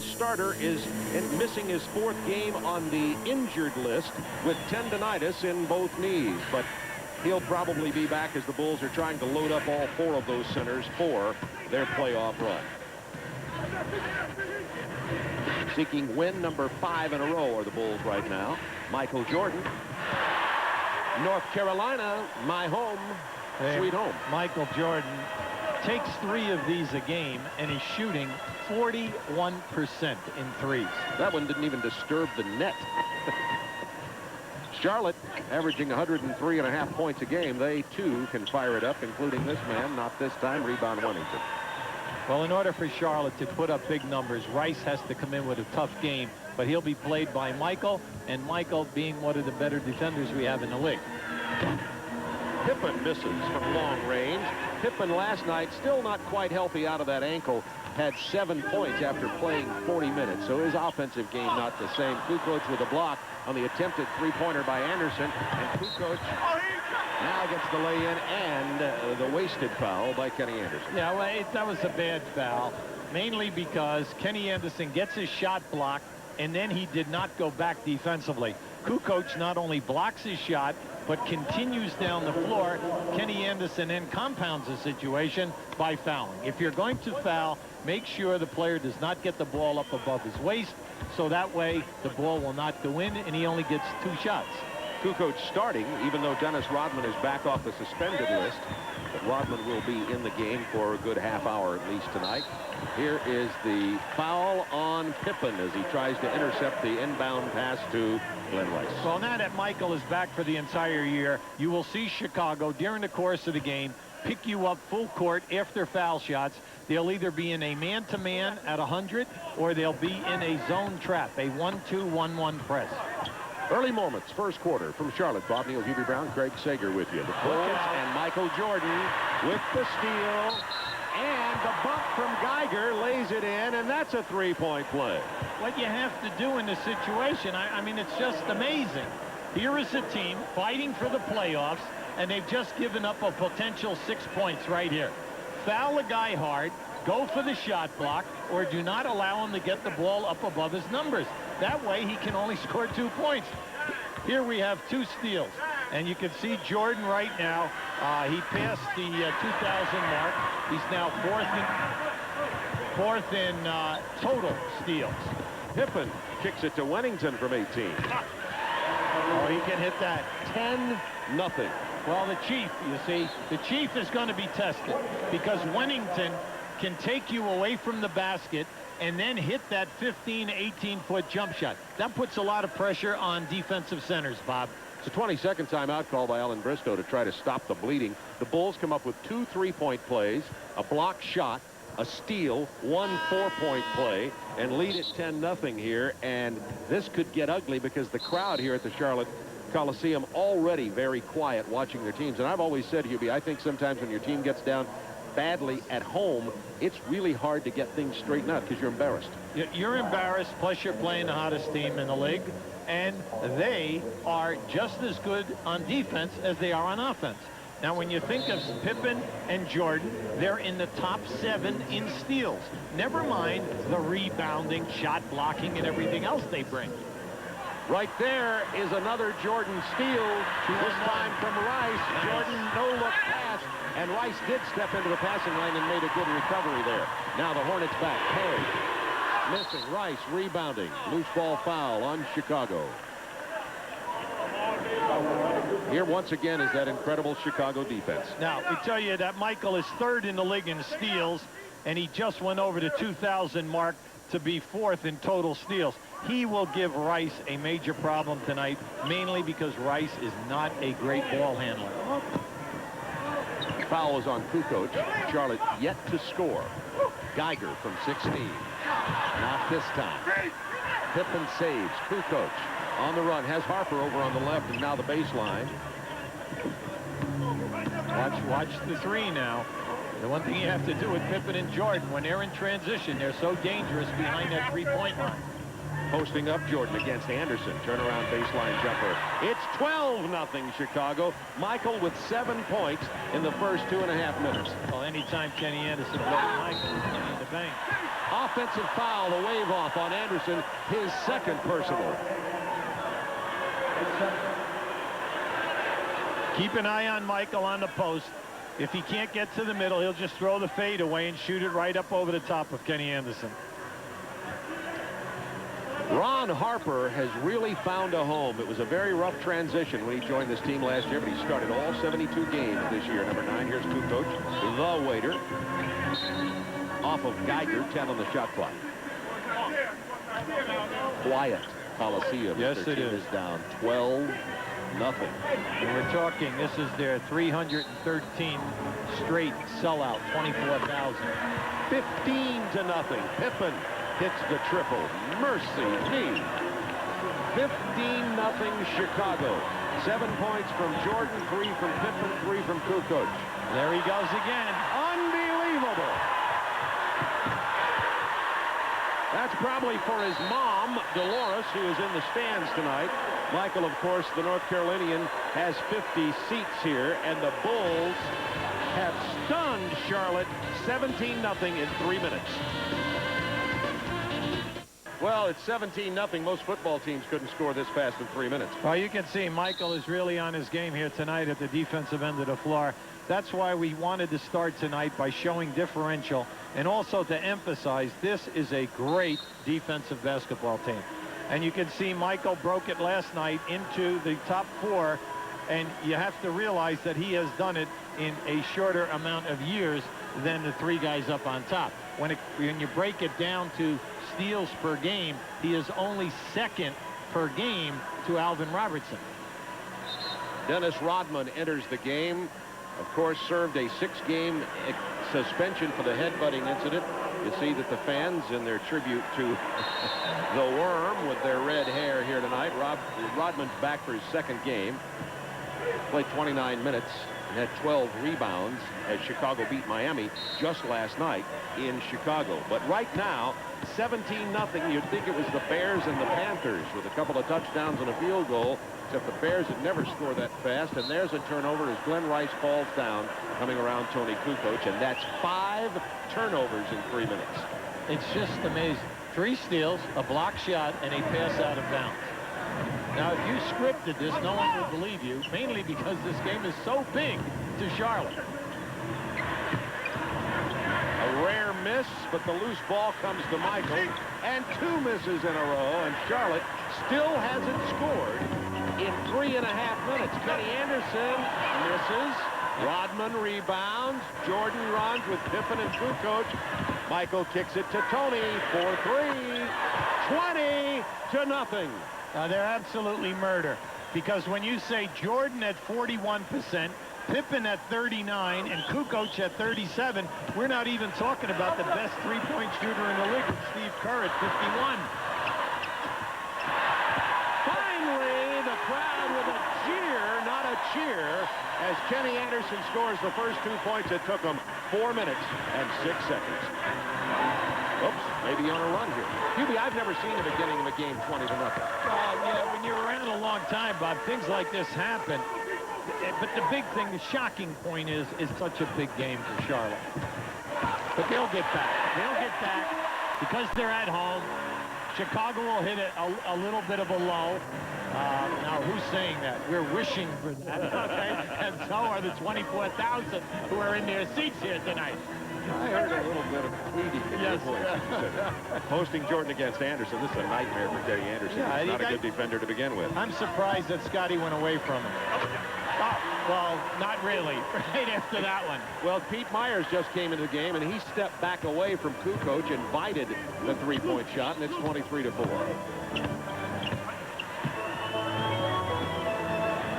Bulls starter is missing his 4th game on the injured list with tendonitis in both knees. But he'll probably be back as the Bulls are trying to load up all 4 of those centers for their playoff run. Seeking win number 5 in a row are the Bulls right now. Michael Jordan. North Carolina, my home, sweet home. Michael Jordan takes 3 of these a game and is shooting 41% in threes. That one didn't even disturb the net. Charlotte averaging 103.5 points a game. They too can fire it up, including this man. Not this time. Rebound Wennington. Well, in order for Charlotte to put up big numbers, Rice has to come in with a tough game, but he'll be played by Michael, and Michael being one of the better defenders we have in the league. Pippen misses from long range. Pippen last night, still not quite healthy out of that ankle, had 7 points after playing 40 minutes. So his offensive game not the same. Kukoc with a block on the attempted 3-pointer by Anderson. And Kukoc now gets the lay-in and the wasted foul by Kenny Anderson. Yeah, well, that was a bad foul, mainly because Kenny Anderson gets his shot blocked, and then he did not go back defensively. Kukoc not only blocks his shot, but continues down the floor. Kenny Anderson then compounds the situation by fouling. If you're going to foul, make sure the player does not get the ball up above his waist, so that way the ball will not go in, and he only gets 2 shots. Kukoc starting, even though Dennis Rodman is back off the suspended list. But Rodman will be in the game for a good half hour at least tonight. Here is the foul on Pippen as he tries to intercept the inbound pass to Glenn Rice. Well, now that Michael is back for the entire year, you will see Chicago during the course of the game pick you up full court after foul shots. They'll either be in a man-to-man at 100 or they'll be in a zone trap, a 1-2-1-1 press. Early moments, first quarter from Charlotte. Bob Neal, Hubie Brown, Craig Sager with you. The Bulls and Michael Jordan with the steal. And the bump from Geiger lays it in, and that's a 3-point play. What you have to do in this situation, I mean, it's just amazing. Here is a team fighting for the playoffs, and they've just given up a potential 6 points right here. Foul the guy hard, go for the shot block, or do not allow him to get the ball up above his numbers. That way he can only score 2 points. Here we have 2 steals, and you can see Jordan right now. He passed the 2,000 mark. He's now fourth in total steals. Pippen kicks it to Wennington from 18. Oh, he can hit that. 10-0. Well, the Chief, you see, the Chief is going to be tested because Wennington can take you away from the basket and then hit that 15, 18-foot jump shot. That puts a lot of pressure on defensive centers, Bob. It's a 20-second timeout call by Alan Bristow to try to stop the bleeding. The Bulls come up with 2 3-point plays, a block shot, a steal, 1 4-point play, and lead at 10-0 here. And this could get ugly because the crowd here at the Charlotte Coliseum already very quiet watching their teams. And I've always said, Hubie, I think sometimes when your team gets down badly at home, it's really hard to get things straightened out because you're embarrassed. You're embarrassed, plus you're playing the hottest team in the league, and they are just as good on defense as they are on offense. Now, when you think of Pippen and Jordan, they're in the top 7 in steals. Never mind the rebounding, shot blocking, and everything else they bring. Right there is another Jordan steal, this time from Rice. Jordan no-look pass, and Rice did step into the passing lane and made a good recovery there. Now the Hornets back. Curry missing. Rice rebounding. Loose ball foul on Chicago. Here once again is that incredible Chicago defense. Now, we tell you that Michael is 3rd in the league in steals, and he just went over the 2,000 mark to be 4th in total steals. He will give Rice a major problem tonight, mainly because Rice is not a great ball handler. Foul is on Kukoc. Charlotte yet to score. Geiger from 16. Not this time. Pippen saves. Kukoc on the run. Has Harper over on the left, and now the baseline. Watch the 3 now. The one thing you have to do with Pippen and Jordan, when they're in transition, they're so dangerous behind that 3-point line. Posting up Jordan against Anderson. Turnaround baseline jumper. It's 12-0 Chicago. Michael with 7 points in the first 2.5 minutes. Well, anytime Kenny Anderson plays Michael, he's in the bank. Offensive foul, the wave off on Anderson, his second personal. Keep an eye on Michael on the post. If he can't get to the middle, he'll just throw the fade away and shoot it right up over the top of Kenny Anderson. Ron Harper has really found a home. It was a very rough transition when he joined this team last year, but he started all 72 games this year. Number 9, here's coach, the waiter. Off of Geiger, 10 on the shot clock. Quiet Coliseum. Yes, Their it team is down 12-0. And we're talking, this is their 313 straight sellout, 24,000. 15-0. Pippen hits the triple. Mercy me. 15-0 Chicago. 7 points from Jordan, 3 from Pippen, 3 from Kukoc. There he goes again. Unbelievable. That's probably for his mom, Dolores, who is in the stands tonight. Michael, of course, the North Carolinian, has 50 seats here, and the Bulls have stunned Charlotte 17-0 in 3 minutes. Well, it's 17-0. Most football teams couldn't score this fast in 3 minutes. Well, you can see Michael is really on his game here tonight at the defensive end of the floor. That's why we wanted to start tonight by showing differential and also to emphasize this is a great defensive basketball team. And you can see Michael broke it last night into the top 4, and you have to realize that he has done it in a shorter amount of years than the 3 guys up on top. When you break it down to steals per game, he is only 2nd per game to Alvin Robertson. Dennis Rodman enters the game. Of course, served a 6-game suspension for the headbutting incident. You see that the fans, in their tribute to the Worm with their red hair here tonight. Rodman's back for his 2nd game. Played 29 minutes and had 12 rebounds as Chicago beat Miami just last night in Chicago. But right now, 17-0. You'd think it was the Bears and the Panthers with a couple of touchdowns and a field goal, except the Bears had never scored that fast. And there's a turnover as Glenn Rice falls down, coming around Tony Kukoc, and that's 5 turnovers in 3 minutes. It's just amazing. 3 steals, a block shot, and a pass out of bounds. Now, if you scripted this, no one would believe you, mainly because this game is so big to Charlotte. A rare miss, but the loose ball comes to Michael, and 2 misses in a row, and Charlotte still hasn't scored in 3.5 minutes. Kenny Anderson misses. Rodman rebounds. Jordan runs with Pippen and Kukoc. Michael kicks it to Tony for 3. 20-0. They're absolutely murder, because when you say Jordan at 41%, Pippen at 39, and Kukoc at 37, we're not even talking about the best 3-point shooter in the league, Steve Kerr at 51. Finally, the crowd with a jeer, not a cheer, as Kenny Anderson scores the first 2 points. It took him 4 minutes and 6 seconds. Oops, maybe on a run here. Hubie, I've never seen the beginning of a game 20-0. Yeah, when you're around a long time, Bob, things like this happen. But the big thing, the shocking point is such a big game for Charlotte. But they'll get back. They'll get back because they're at home. Chicago will hit a little bit of a lull. Now, who's saying that? We're wishing for that, okay? And so are the 24,000 who are in their seats here tonight. I heard a little bit of pleading in your voice. Posting Jordan against Anderson, this is a nightmare for Kenny Anderson. Yeah, He's not a good defender to begin with. I'm surprised that Scottie went away from him. Oh, well, not really. Right after that one. Well, Pete Myers just came into the game, and he stepped back away from Kukoc, invited the 3-point shot, and it's 23-4.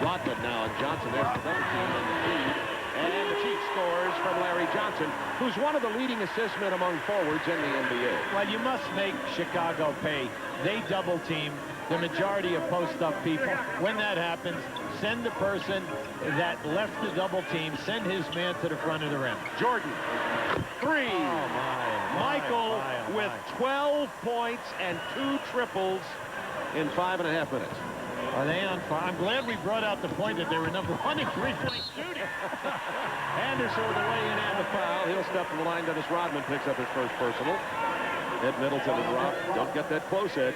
Rodman now, and Johnson, there's the double team on the feed. And the Chiefs scores from Larry Johnson, who's one of the leading assist men among forwards in the NBA. Well, you must make Chicago pay. They double team the majority of post-up people. When that happens, send the person that left the double team, send his man to the front of the rim. Jordan, 3. Michael with 12 points and 2 triples in 5.5 minutes. Are they on fire? I'm glad we brought out the point that they were number 1 in 3-point shooting. Anderson with the weigh-in and the foul. He'll step to the line. Dennis Rodman picks up his first personal. Ed Middleton and Rob, don't get that close, Ed.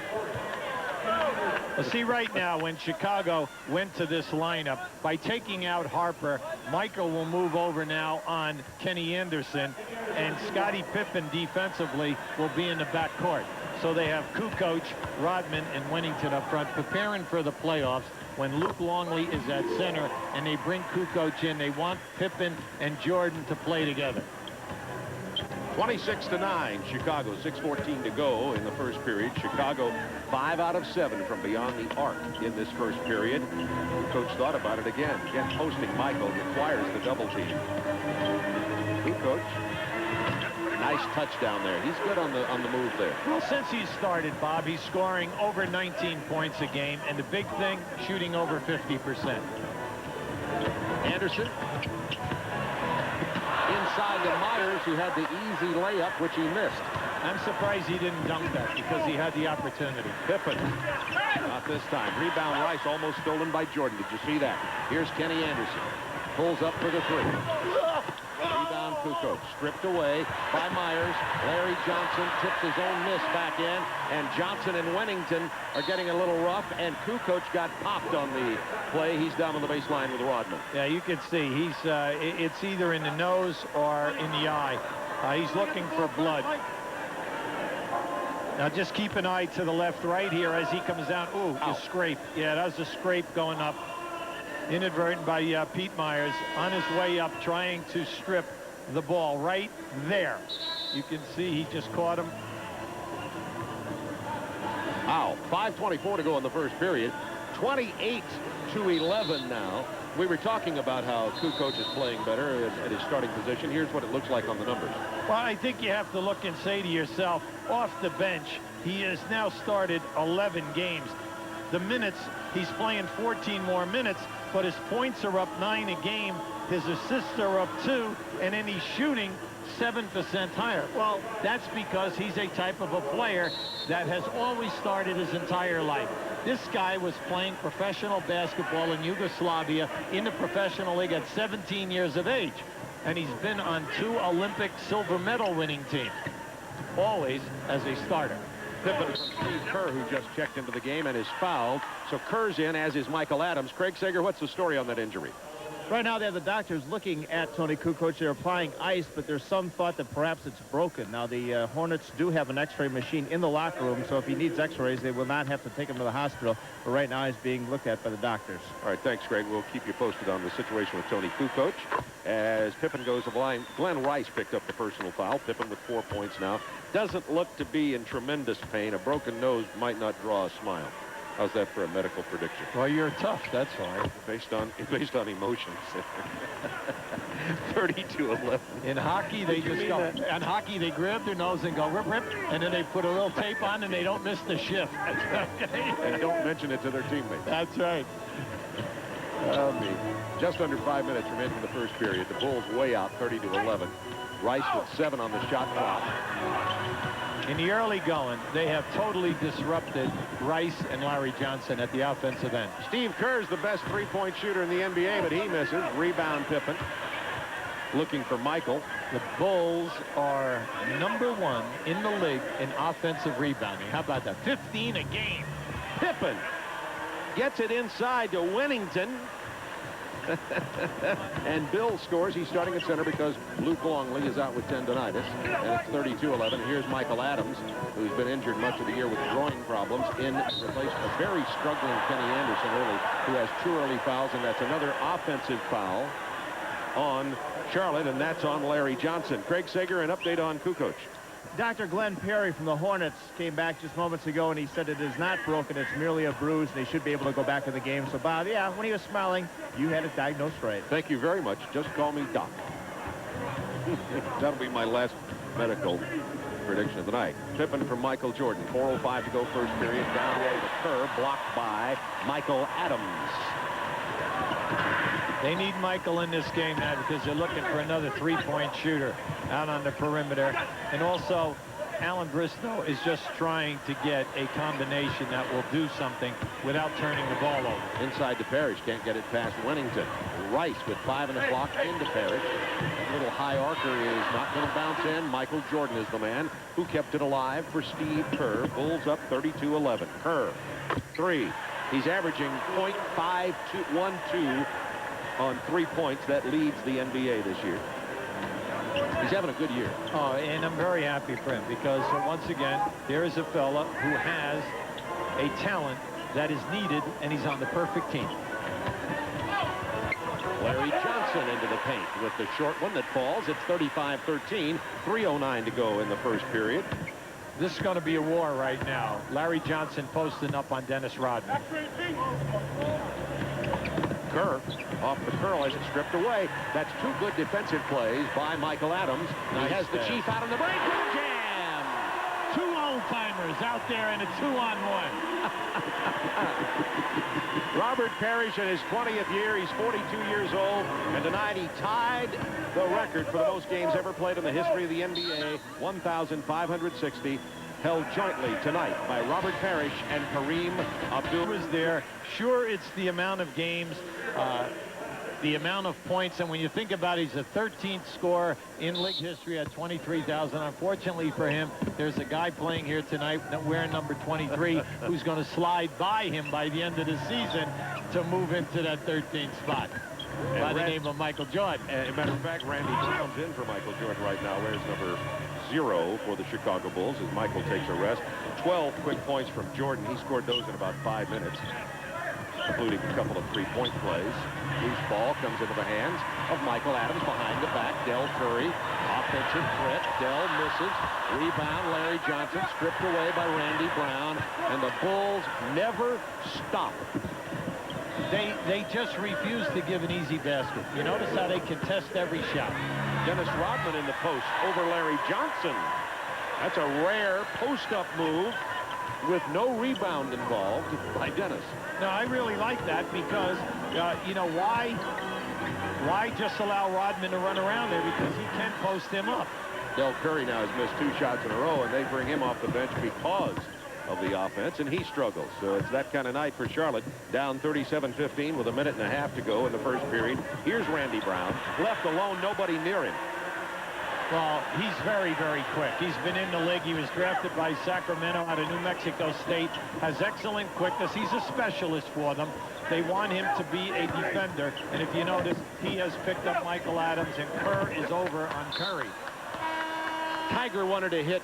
Well, see, right now, when Chicago went to this lineup, by taking out Harper, Michael will move over now on Kenny Anderson, and Scottie Pippen defensively will be in the backcourt. So they have Kukoc, Rodman, and Wennington up front, preparing for the playoffs. When Luke Longley is at center and they bring Kukoc in, they want Pippen and Jordan to play together. 26-9, Chicago, 6:14 to go in the first period. Chicago 5 out of 7 from beyond the arc in this first period. Coach thought about it again. Again, posting Michael requires the double team. Kukoc, nice touchdown there. He's good on the move there. Well, since he started, Bob, he's scoring over 19 points a game, and the big thing, shooting over 50%. Anderson. Inside to Myers, who had the easy layup, which he missed. I'm surprised he didn't dunk that because he had the opportunity. Pippen. Not this time. Rebound Rice, almost stolen by Jordan. Did you see that? Here's Kenny Anderson. Pulls up for the three. Rebound Kukoc. Stripped away by Myers. Larry Johnson tips his own miss back in. And Johnson and Wennington are getting a little rough. And Kukoc got popped on the play. He's down on the baseline with Rodman. Yeah, you can see he's it's either in the nose or in the eye. He's looking for blood. Now just keep an eye to the left right here as he comes down. Ooh, a scrape. Yeah, that was a scrape going up. Inadvertent by Pete Myers on his way up, trying to strip the ball right there. You can see he just caught him. Ow. 5:24 to go in the first period. 28-11 now. We were talking about how Kukoc is playing better at his starting position. Here's what it looks like on the numbers. Well, I think you have to look and say to yourself, off the bench, he has now started 11 games. The minutes, he's playing 14 more minutes, but his points are up 9 a game. His assists are up 2, and then he's shooting 7% higher. Well, that's because he's a type of a player that has always started his entire life. This guy was playing professional basketball in Yugoslavia in the professional league at 17 years of age. And he's been on 2 Olympic silver medal winning teams, always as a starter. Pippen from Steve Kerr, who just checked into the game and is fouled. So Kerr's in, as is Michael Adams. Craig Sager, what's the story on that injury? Right now, they have the doctors looking at Tony Kukoc. They're applying ice, but there's some thought that perhaps it's broken. Now, the Hornets do have an X-ray machine in the locker room, so if he needs X-rays, they will not have to take him to the hospital. But right now, he's being looked at by the doctors. All right, thanks, Greg. We'll keep you posted on the situation with Tony Kukoc. As Pippen goes to the line, Glenn Rice picked up the personal foul. Pippen with 4 points now. Doesn't look to be in tremendous pain. A broken nose might not draw a smile. How's that for a medical prediction? Well, you're tough, that's why. Based on emotions. 30-11. In hockey, they just go. In hockey, they grab their nose and go rip, rip, and then they put a little tape on and they don't miss the shift. And don't mention it to their teammates. That's right. Just under 5 minutes remaining in the first period. The Bulls way out, 30-11. Rice with 7 on the shot clock. In the early going, they have totally disrupted Rice and Larry Johnson at the offensive end. Steve Kerr's the best three-point shooter in the NBA, but he misses. Rebound Pippen. Looking for Michael. The Bulls are #1 in the league in offensive rebounding. How about that? 15 a game. Pippen gets it inside to Wennington. And Bill scores. He's starting at center because Luke Longley is out with tendonitis. And it's 32-11. Here's Michael Adams, who's been injured much of the year with groin problems, in replacement of a very struggling Kenny Anderson early, who has 2 early fouls, and that's another offensive foul on Charlotte, and that's on Larry Johnson. Craig Sager, an update on Kukoc. Dr. Glenn Perry from the Hornets came back just moments ago, and he said it is not broken. It's merely a bruise, and they should be able to go back in the game. So, Bob, yeah, when he was smiling, you had it diagnosed right. Thank you very much. Just call me Doc. That'll be my last medical prediction of the night. Pippen from Michael Jordan. 4:05 to go first period. Down low to Kerr, blocked by Michael Adams. They need Michael in this game now because they're looking for another three-point shooter out on the perimeter. And also, Alan Bristow is just trying to get a combination that will do something without turning the ball over. Inside to Parrish. Can't get it past Wennington. Rice with 5 on the clock into Parrish. little high arcer is not going to bounce in. Michael Jordan is the man who kept it alive for Steve Kerr. Bulls up 32-11. Kerr, 3. He's averaging .5212 on 3 points. That leads the NBA this year. He's having a good year. Oh, and I'm very happy for him because once again, there is a fella who has a talent that is needed, and he's on the perfect team. Larry Johnson into the paint with the short one that falls. It's 35-13. 3:09 to go in the first period. This is going to be a war right now. Larry Johnson posting up on Dennis Rodman. Kerr off the curl as it's stripped away. That's 2 good defensive plays by Michael Adams. He has the Chief out on the break with a jam. 2 old-timers out there in a 2-on-1. Robert Parrish in his 20th year. He's 42 years old. And tonight he tied the record for the most games ever played in the history of the NBA. 1,560. Held jointly tonight by Robert Parrish and Kareem Abdul. Was there. Sure, it's the amount of games, the amount of points, and when you think about it, he's the 13th scorer in league history at 23,000. Unfortunately for him, there's a guy playing here tonight wearing number 23 who's going to slide by him by the end of the season to move into that 13th spot. By the name of Michael Jordan. As a matter of fact, Randy Brown's in for Michael Jordan right now. Wears number 0 for the Chicago Bulls as Michael takes a rest. 12 quick points from Jordan. He scored those in about 5 minutes, including a couple of 3-point plays. Loose ball comes into the hands of Michael Adams behind the back. Dell Curry, offensive threat. Dell misses. Rebound, Larry Johnson, stripped away by Randy Brown. And the Bulls never stop. They just refuse to give an easy basket. You notice how they contest every shot. Dennis Rodman in the post over Larry Johnson. That's a rare post-up move with no rebound involved by Dennis. No, I really like that because, you know, why just allow Rodman to run around there? Because he can post him up. Dell Curry now has missed 2 shots in a row, and they bring him off the bench because of the offense, and he struggles. So it's that kind of night for Charlotte. Down 37-15 with 1.5 minutes to go in the first period. Here's Randy Brown, left alone, nobody near him. Well, he's very, very quick. He's been in the league. He was drafted by Sacramento out of New Mexico State. Has excellent quickness. He's a specialist for them. They want him to be a defender. And if you notice, he has picked up Michael Adams, and Kerr is over on Curry. Tiger wanted to hit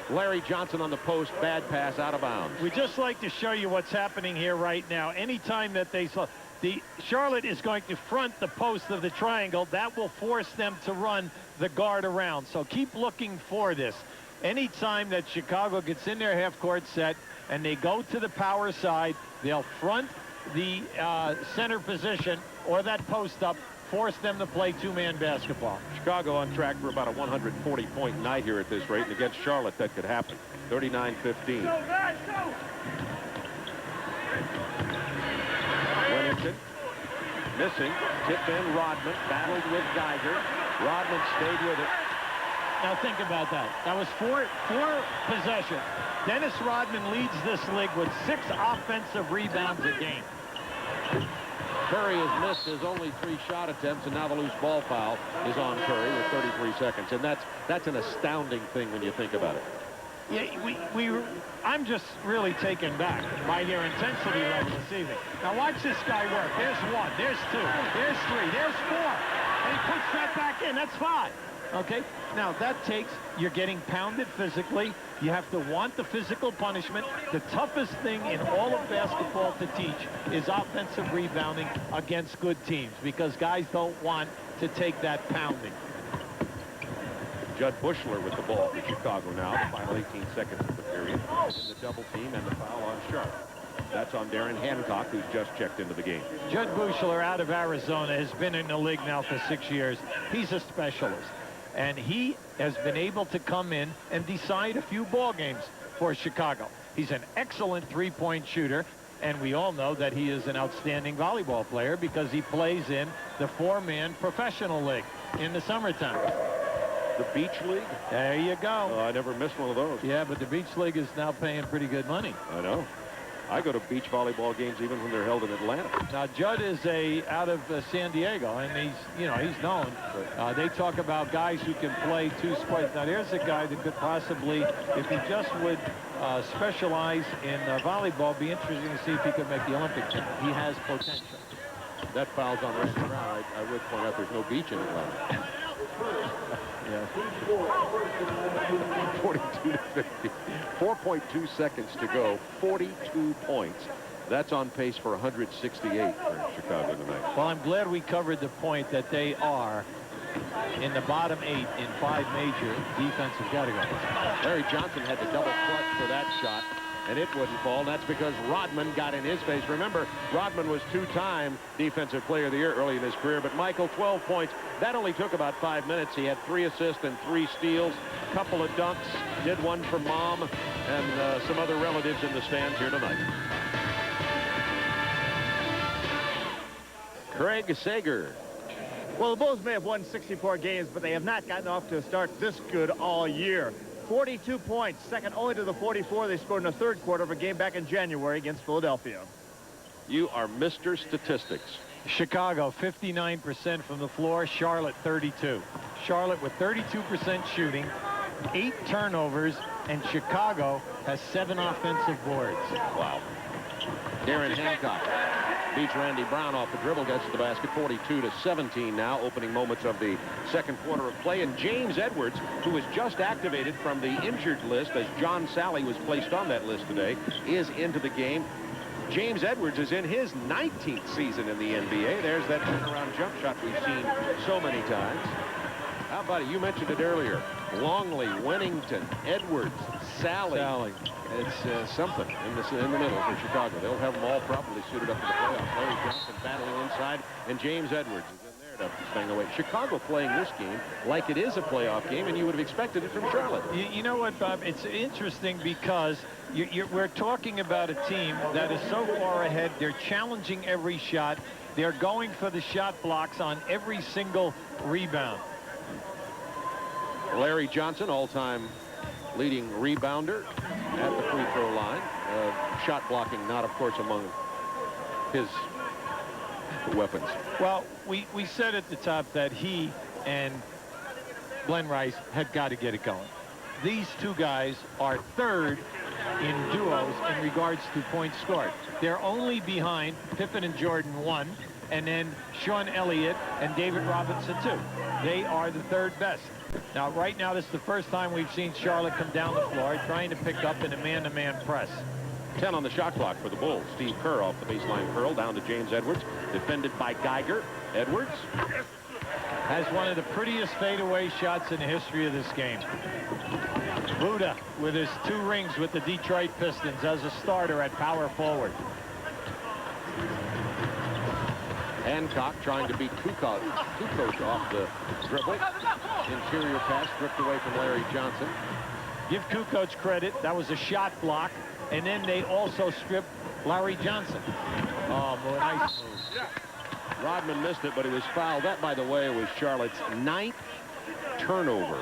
Larry Johnson on the post. Bad pass out of bounds. We just like to show you what's happening here right now. Anytime that they saw the Charlotte is going to front the post of the triangle, that will force them to run the guard around. So keep looking for this. Anytime that Chicago gets in their half-court set and they go to the power side, they'll front the center position or that post up, force them to play 2-man basketball. Chicago on track for about a 140-point night here at this rate, and against Charlotte that could happen. 39-15. Remington missing. Tip in. Rodman battled with Geiger. Rodman stayed with it. Now think about that. That was four possessions. Dennis Rodman leads this league with 6 offensive rebounds a game. Curry has missed his only 3 shot attempts, and now the loose ball foul is on Curry with 33 seconds. And that's an astounding thing when you think about it. Yeah, I'm just really taken back by their intensity level this evening. Now watch this guy work. There's 1, there's 2, there's 3, there's 4. And he puts that back in. That's 5. Okay, now that takes, you're getting pounded physically. You have to want the physical punishment. The toughest thing in all of basketball to teach is offensive rebounding against good teams because guys don't want to take that pounding. Judd Bushler with the ball for Chicago now. The final 18 seconds of the period. In the double team and the foul on Charlotte. That's on Darren Hancock, who's just checked into the game. Judd Bushler out of Arizona has been in the league now for 6 years. He's a specialist. And he has been able to come in and decide a few ball games for Chicago. He's an excellent 3-point shooter, and we all know that he is an outstanding volleyball player because he plays in the 4-man professional league in the summertime. The Beach League? There you go. I never missed one of those. Yeah, but the Beach League is now paying pretty good money. I know. I go to beach volleyball games even when they're held in Atlanta. Now, Judd is out of San Diego, and he's known. They talk about guys who can play 2 sports. Now, there's a guy that could possibly, if he just would specialize in volleyball, be interesting to see if he could make the Olympic team. He has potential. That foul's on Randy Brown. I would point out there's no beach in Atlanta. Yeah. 42 to 50. 4.2 seconds to go. 42 points. That's on pace for 168 for Chicago tonight. Well, I'm glad we covered the point that they are in the bottom 8 in 5 major defensive categories. Larry Johnson had the double clutch for that shot, and it wouldn't fall. That's because Rodman got in his face. Remember, Rodman was 2-time Defensive Player of the Year early in his career, but Michael, 12 points. That only took about 5 minutes. He had 3 assists and 3 steals, couple of dunks, did one for Mom and some other relatives in the stands here tonight. Craig Sager. Well, the Bulls may have won 64 games, but they have not gotten off to a start this good all year. 42 points, second only to the 44 they scored in the third quarter of a game back in January against Philadelphia. You are Mr. Statistics. Chicago, 59% from the floor. Charlotte, 32. Charlotte with 32% shooting, 8 turnovers, and Chicago has 7 offensive boards. Wow. Darren Hancock beats Randy Brown off the dribble, gets to the basket. 42 to 17 now, opening moments of the second quarter of play. And James Edwards, who was just activated from the injured list as John Sally was placed on that list today, is into the game. James Edwards is in his 19th season in the NBA. There's that turnaround jump shot we've seen so many times. How about it? You mentioned it earlier. Longley, Wennington, Edwards, Sally. It's something in the middle for Chicago. They'll have them all properly suited up for the playoffs. Larry Johnson battling inside, and James Edwards is in there to bang away. Chicago playing this game like it is a playoff game, and you would have expected it from Charlotte. You know what, Bob? It's interesting because we're talking about a team that is so far ahead. They're challenging every shot. They're going for the shot blocks on every single rebound. Larry Johnson, all-time leading rebounder at the free throw line. Shot blocking not, of course, among his weapons. Well, we said at the top that he and Glenn Rice had got to get it going. These two guys are third in duos in regards to points scored. They're only behind Pippen and Jordan 1, and then Sean Elliott and David Robinson 2. They are the third best. Now, right now, this is the first time we've seen Charlotte come down the floor trying to pick up in a man-to-man press. 10 on the shot clock for the Bulls. Steve Kerr off the baseline curl down to James Edwards, defended by Geiger. Edwards has one of the prettiest fadeaway shots in the history of this game. Buda with his 2 rings with the Detroit Pistons as a starter at power forward. Hancock trying to beat Kukoc off the dribble. Interior pass stripped away from Larry Johnson. Give Kukoc credit. That was a shot block. And then they also stripped Larry Johnson. Oh, boy, nice move. Rodman missed it, but he was fouled. That, by the way, was Charlotte's 9th turnover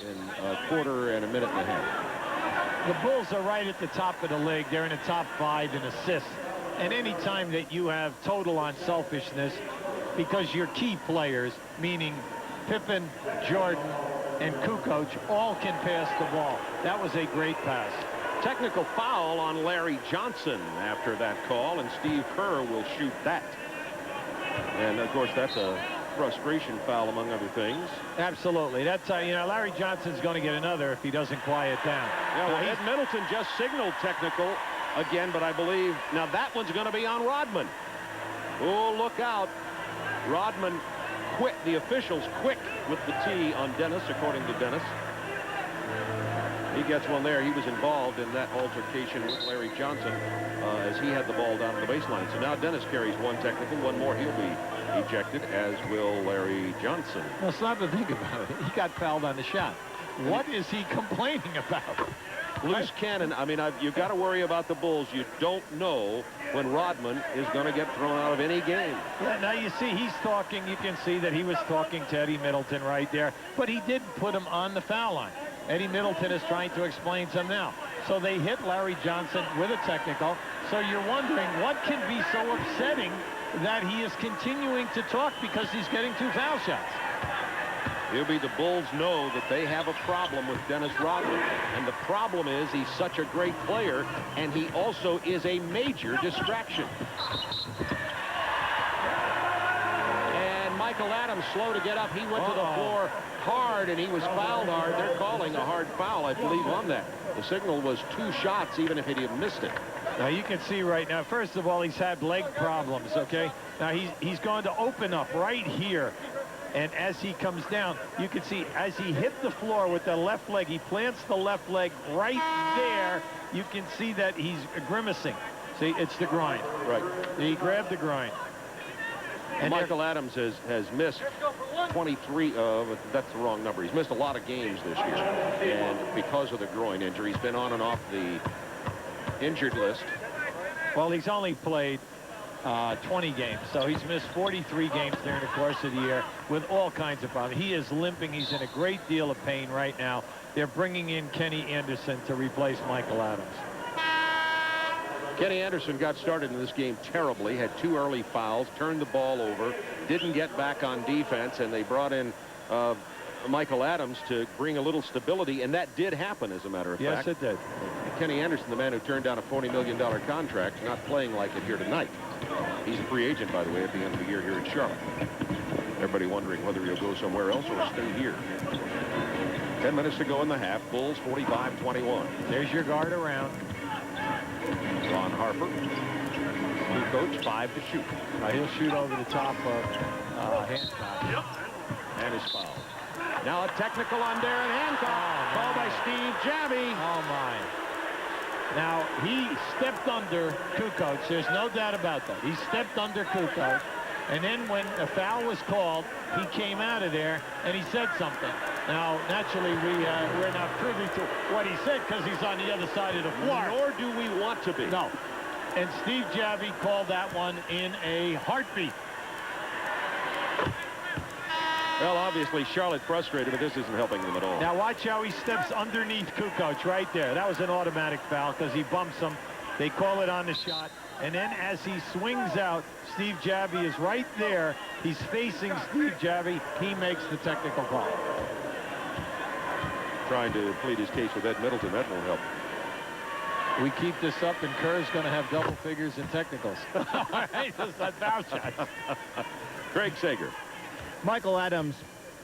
in a quarter and a minute and a half. The Bulls are right at the top of the league. They're in the top 5 in assists. And any time that you have total on selfishness, because your key players, meaning Pippen, Jordan, and Kukoc, all can pass the ball. That was a great pass. Technical foul on Larry Johnson after that call, and Steve Kerr will shoot that. And, of course, that's a frustration foul, among other things. Absolutely. That's, Larry Johnson's going to get another if he doesn't quiet down. Yeah, well, Ed Middleton just signaled technical again, but I believe now that one's going to be on Rodman. Oh, look out. Rodman quit. The officials quick with the T on Dennis, according to Dennis. He gets one there. He was involved in that altercation with Larry Johnson as he had the ball down to the baseline. So now Dennis carries 1 technical. 1 more, he'll be ejected, as will Larry Johnson. Well, stop to think about it. He got fouled on the shot. What is he complaining about? Loose cannon. I mean, you've got to worry about the Bulls. You don't know when Rodman is going to get thrown out of any game. Yeah, now you see he's talking. You can see that he was talking to Eddie Middleton right there. But he did put him on the foul line. Eddie Middleton is trying to explain some now. So they hit Larry Johnson with a technical. So you're wondering what can be so upsetting that he is continuing to talk because he's getting 2 foul shots. Maybe the Bulls know that they have a problem with Dennis Rodman. And the problem is he's such a great player, and he also is a major distraction. And Michael Adams slow to get up. He went to the floor hard, and he was fouled hard. They're calling a hard foul, I believe, on that. The signal was 2 shots, even if he had missed it. Now you can see right now, first of all, he's had leg problems, okay? Now he's going to open up right here. And as he comes down, you can see as he hit the floor with the left leg, he plants the left leg right there. You can see that he's grimacing. See, it's the groin. Right. He grabbed the groin. And Michael Adams has missed 23 of, that's the wrong number. He's missed a lot of games this year. And because of the groin injury, he's been on and off the injured list. Well, he's only played 20 games, so he's missed 43 games during the course of the year with all kinds of problems. He is limping. He's in a great deal of pain right now. They're bringing in Kenny Anderson to replace Michael Adams. Kenny Anderson got started in this game terribly, had 2 early fouls, turned the ball over, didn't get back on defense, and they brought in Michael Adams to bring a little stability, and that did happen, as a matter of fact. Yes, it did. Kenny Anderson, the man who turned down a $40 million contract, not playing like it here tonight. He's a free agent, by the way, at the end of the year here in Charlotte. Everybody wondering whether he'll go somewhere else or stay here. 10 minutes to go in the half. Bulls 45-21. There's your guard around. Ron Harper, new coach, 5 to shoot. He'll shoot over the top of Hancock. And his foul. Now a technical on Darren Hancock. Called by Steve Javie. Oh, my. Now, he stepped under Kukoc. There's no doubt about that. He stepped under Kukoc. And then when a foul was called, he came out of there and he said something. Now, naturally, we're not privy to what he said because he's on the other side of the floor. Nor do we want to be. No. And Steve Javie called that one in a heartbeat. Well, obviously, Charlotte frustrated, but this isn't helping them at all. Now, watch how he steps underneath Kukoc right there. That was an automatic foul because he bumps him. They call it on the shot. And then as he swings out, Steve Javie is right there. He's facing Steve Javie. He makes the technical call. Trying to plead his case with Ed Middleton. That won't help. We keep this up, and Kerr's going to have double figures in technicals. All right, that's not foul shots. Craig Sager. Michael Adams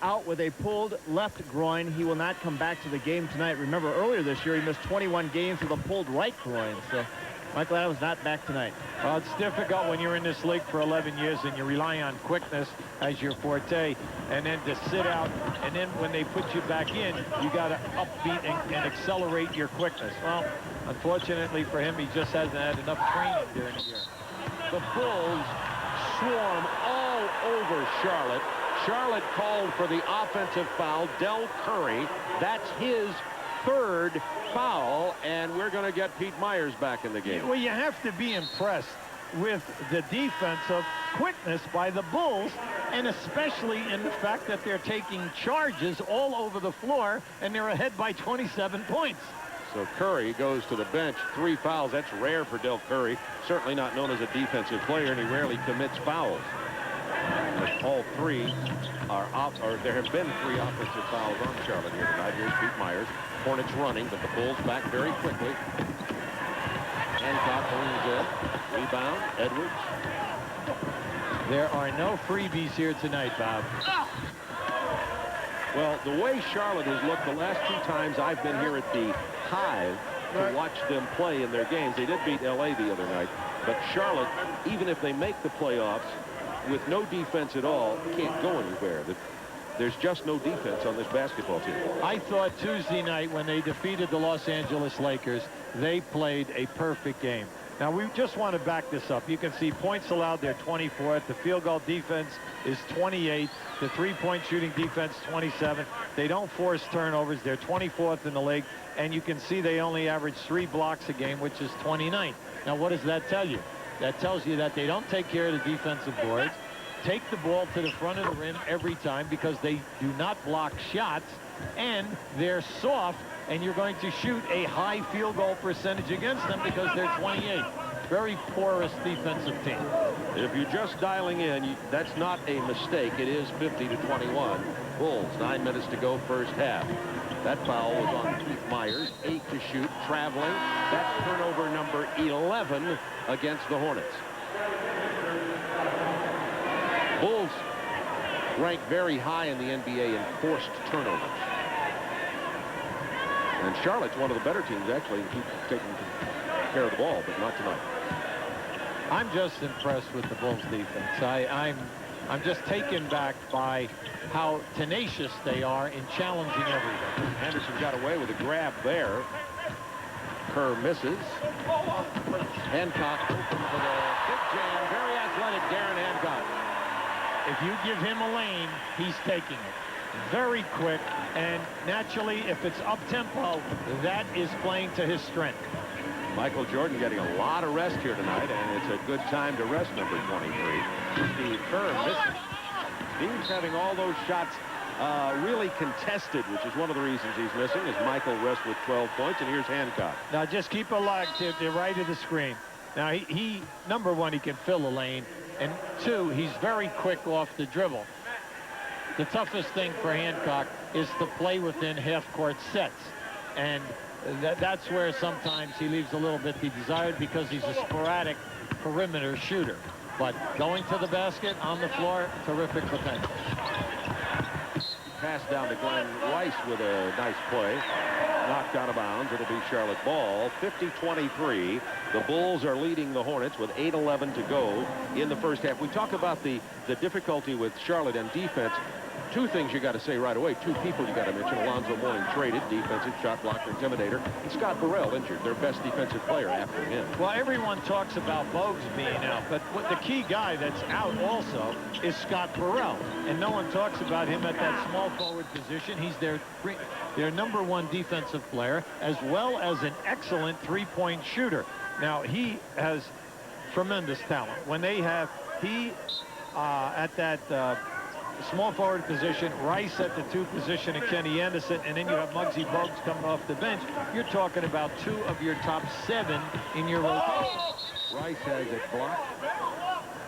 out with a pulled left groin. He will not come back to the game tonight. Remember, earlier this year, he missed 21 games with a pulled right groin. So Michael Adams not back tonight. Well, it's difficult when you're in this league for 11 years and you rely on quickness as your forte, and then to sit out, and then when they put you back in, you got to upbeat and accelerate your quickness. Well, unfortunately for him, he just hasn't had enough training during the year. The Bulls swarm all over Charlotte. Charlotte called for the offensive foul. Dell Curry, that's his 3rd foul, and we're going to get Pete Myers back in the game. Well, you have to be impressed with the defensive quickness by the Bulls, and especially in the fact that they're taking charges all over the floor, and they're ahead by 27 points. So Curry goes to the bench. 3 fouls. That's rare for Dell Curry. Certainly not known as a defensive player, and he rarely commits fouls. But all 3 are off, or there have been 3 offensive fouls on Charlotte here tonight. Here's Pete Myers. Hornets running, but the Bulls back very quickly. Hancock brings in. Rebound. Edwards. There are no freebies here tonight, Bob. Well, the way Charlotte has looked the last 2 times I've been here at the Hive to watch them play in their games. They did beat L.A. the other night, but Charlotte, even if they make the playoffs with no defense at all, can't go anywhere. There's just no defense on this basketball team. I thought Tuesday night when they defeated the Los Angeles Lakers, they played a perfect game. Now, we just want to back this up. You can see points allowed, they're 24th. The field goal defense is 28th. The three-point shooting defense, 27th. They don't force turnovers. They're 24th in the league. And you can see they only average 3 blocks a game, which is 29th. Now, what does that tell you? That tells you that they don't take care of the defensive boards, take the ball to the front of the rim every time because they do not block shots, and they're soft, and you're going to shoot a high field goal percentage against them because they're 28th. very porous defensive team. If you're just dialing in, that's not a mistake. It is 50-21. Bulls, 9 minutes to go, first half. That foul was on Keith Myers, 8 to shoot, traveling. That's turnover number 11 against the Hornets. Bulls rank very high in the NBA in forced turnovers. And Charlotte's one of the better teams, actually, in taking care of the ball, but not tonight. I'm just impressed with the Bulls defense. I'm just taken back by how tenacious they are in challenging everything. Anderson got away with a grab there. Kerr misses. Hancock open for the big jam. Very athletic Darren Hancock. If you give him a lane, he's taking it. Very quick, and naturally, if it's up-tempo, that is playing to his strength. Michael Jordan getting a lot of rest here tonight, and it's a good time to rest number 23. Steve Kerr missing. Steve's having all those shots really contested, which is one of the reasons he's missing, as Michael rests with 12 points, and here's Hancock. Now, just keep a look to the right of the screen. Now, he number one, he can fill a lane, and two, he's very quick off the dribble. The toughest thing for Hancock is to play within half-court sets, and that's where sometimes he leaves a little bit to be desired because he's a sporadic perimeter shooter. But going to the basket, on the floor, terrific potential. Pass down to Glenn Rice with a nice play. Knocked out of bounds. It'll be Charlotte ball. 50-23. The Bulls are leading the Hornets with 8:11 to go in the first half. We talk about the difficulty with Charlotte and defense. Two things you got to say right away. Two people you got to mention. Alonzo Mourning traded, defensive shot blocker, intimidator, and Scott Burrell injured, their best defensive player after him. Well, everyone talks about Bogues being out, but the key guy that's out also is Scott Burrell, and no one talks about him at that small forward position. He's their number one defensive player, as well as an excellent three-point shooter. Now, he has tremendous talent. When they have at that small forward position, Rice at the 2 position, and Kenny Anderson, and then you have Muggsy Bogues coming off the bench. You're talking about 2 of your top 7 in your rotation. Rice has it blocked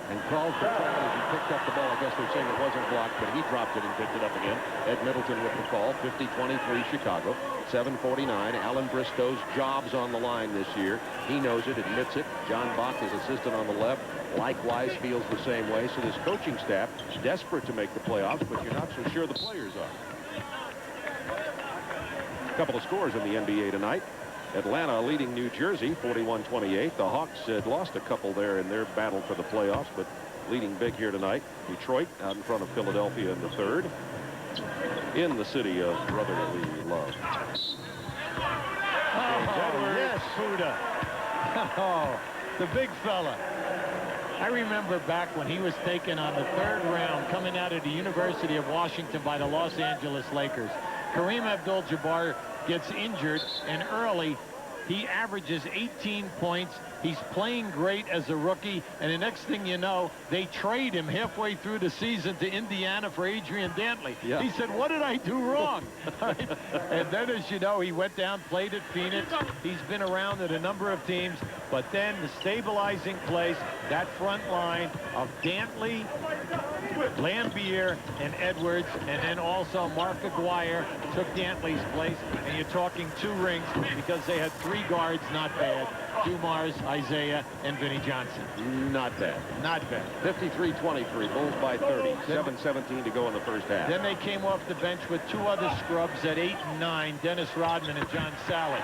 and called for foul as he picked up the ball. I guess they're saying it wasn't blocked, but he dropped it and picked it up again. Ed Middleton with the call. 50-23 Chicago. 7:49. Alan Bristow's job's on the line this year. He knows it, admits it. John Bach, his assistant on the left, likewise feels the same way. So this coaching staff is desperate to make the playoffs, but you're not so sure the players are. A couple of scores in the NBA tonight. Atlanta leading New Jersey 41-28. The Hawks had lost a couple there in their battle for the playoffs, but leading big here tonight. Detroit out in front of Philadelphia in the third, in the city of brotherly love. Oh, yes, Buddha. Oh, the big fella. I remember back when he was taken on the 3rd round coming out of the University of Washington by the Los Angeles Lakers. Kareem Abdul-Jabbar gets injured, and early he averages 18 points. He's playing great as a rookie, and the next thing you know, they trade him halfway through the season to Indiana for Adrian Dantley. Yeah. He said, what did I do wrong? And then, as you know, he went down, played at Phoenix. He's been around at a number of teams, but then the stabilizing place, that front line of Dantley, Lambier, and Edwards, and then also Mark Aguirre took Dantley's place, and you're talking 2 rings because they had 3 guards, not bad. Dumars, Isaiah, and Vinnie Johnson. Not bad. Not bad. 53-23, Bulls by 30. 7:17 to go in the first half. Then they came off the bench with 2 other scrubs at 8 and 9, Dennis Rodman and John Salley.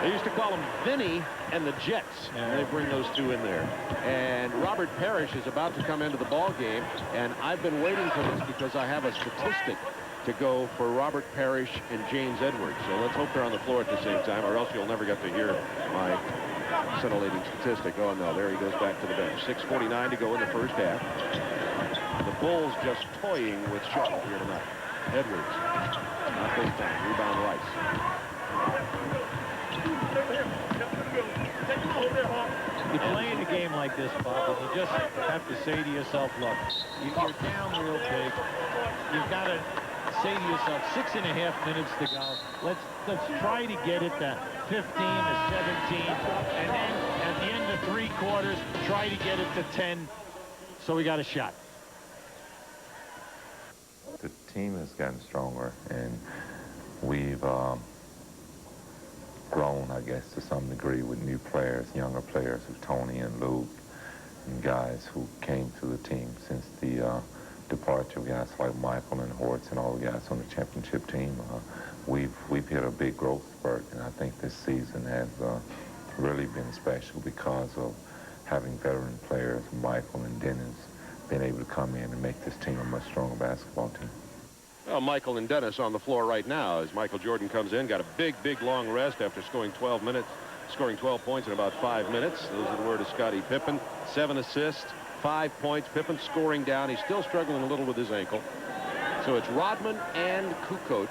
They used to call them Vinny and the Jets. And they bring those 2 in there. And Robert Parrish is about to come into the ball game, and I've been waiting for this because I have a statistic to go for Robert Parrish and James Edwards. So let's hope they're on the floor at the same time, or else you'll never get to hear my scintillating statistic. Oh, no, there he goes back to the bench. 6:49 to go in the first half. The Bulls just toying with Charlotte here tonight. Edwards, not this time. Rebound Rice. You play in a game like this, Bob, and you just have to say to yourself, look, you're down real big. You've got to say to yourself, 6.5 minutes to go. Let's try to get it to 15 to 17, and then at the end of quarters, try to get it to 10, so we got a shot. The team has gotten stronger, and we've grown, I guess, to some degree with new players, younger players, with Tony and Luke, and guys who came to the team since the departure of guys like Michael and Hortz and all the guys on the championship team. We've hit a big growth spurt, and I think this season has really been special because of having veteran players, Michael and Dennis, being able to come in and make this team a much stronger basketball team. Well, Michael and Dennis on the floor right now as Michael Jordan comes in. Got a big long rest after scoring 12 points in about 5 minutes. Those are the word of Scottie Pippen. 7 assists, 5 points. Pippen scoring down. He's still struggling a little with his ankle. So it's Rodman and Kukoc,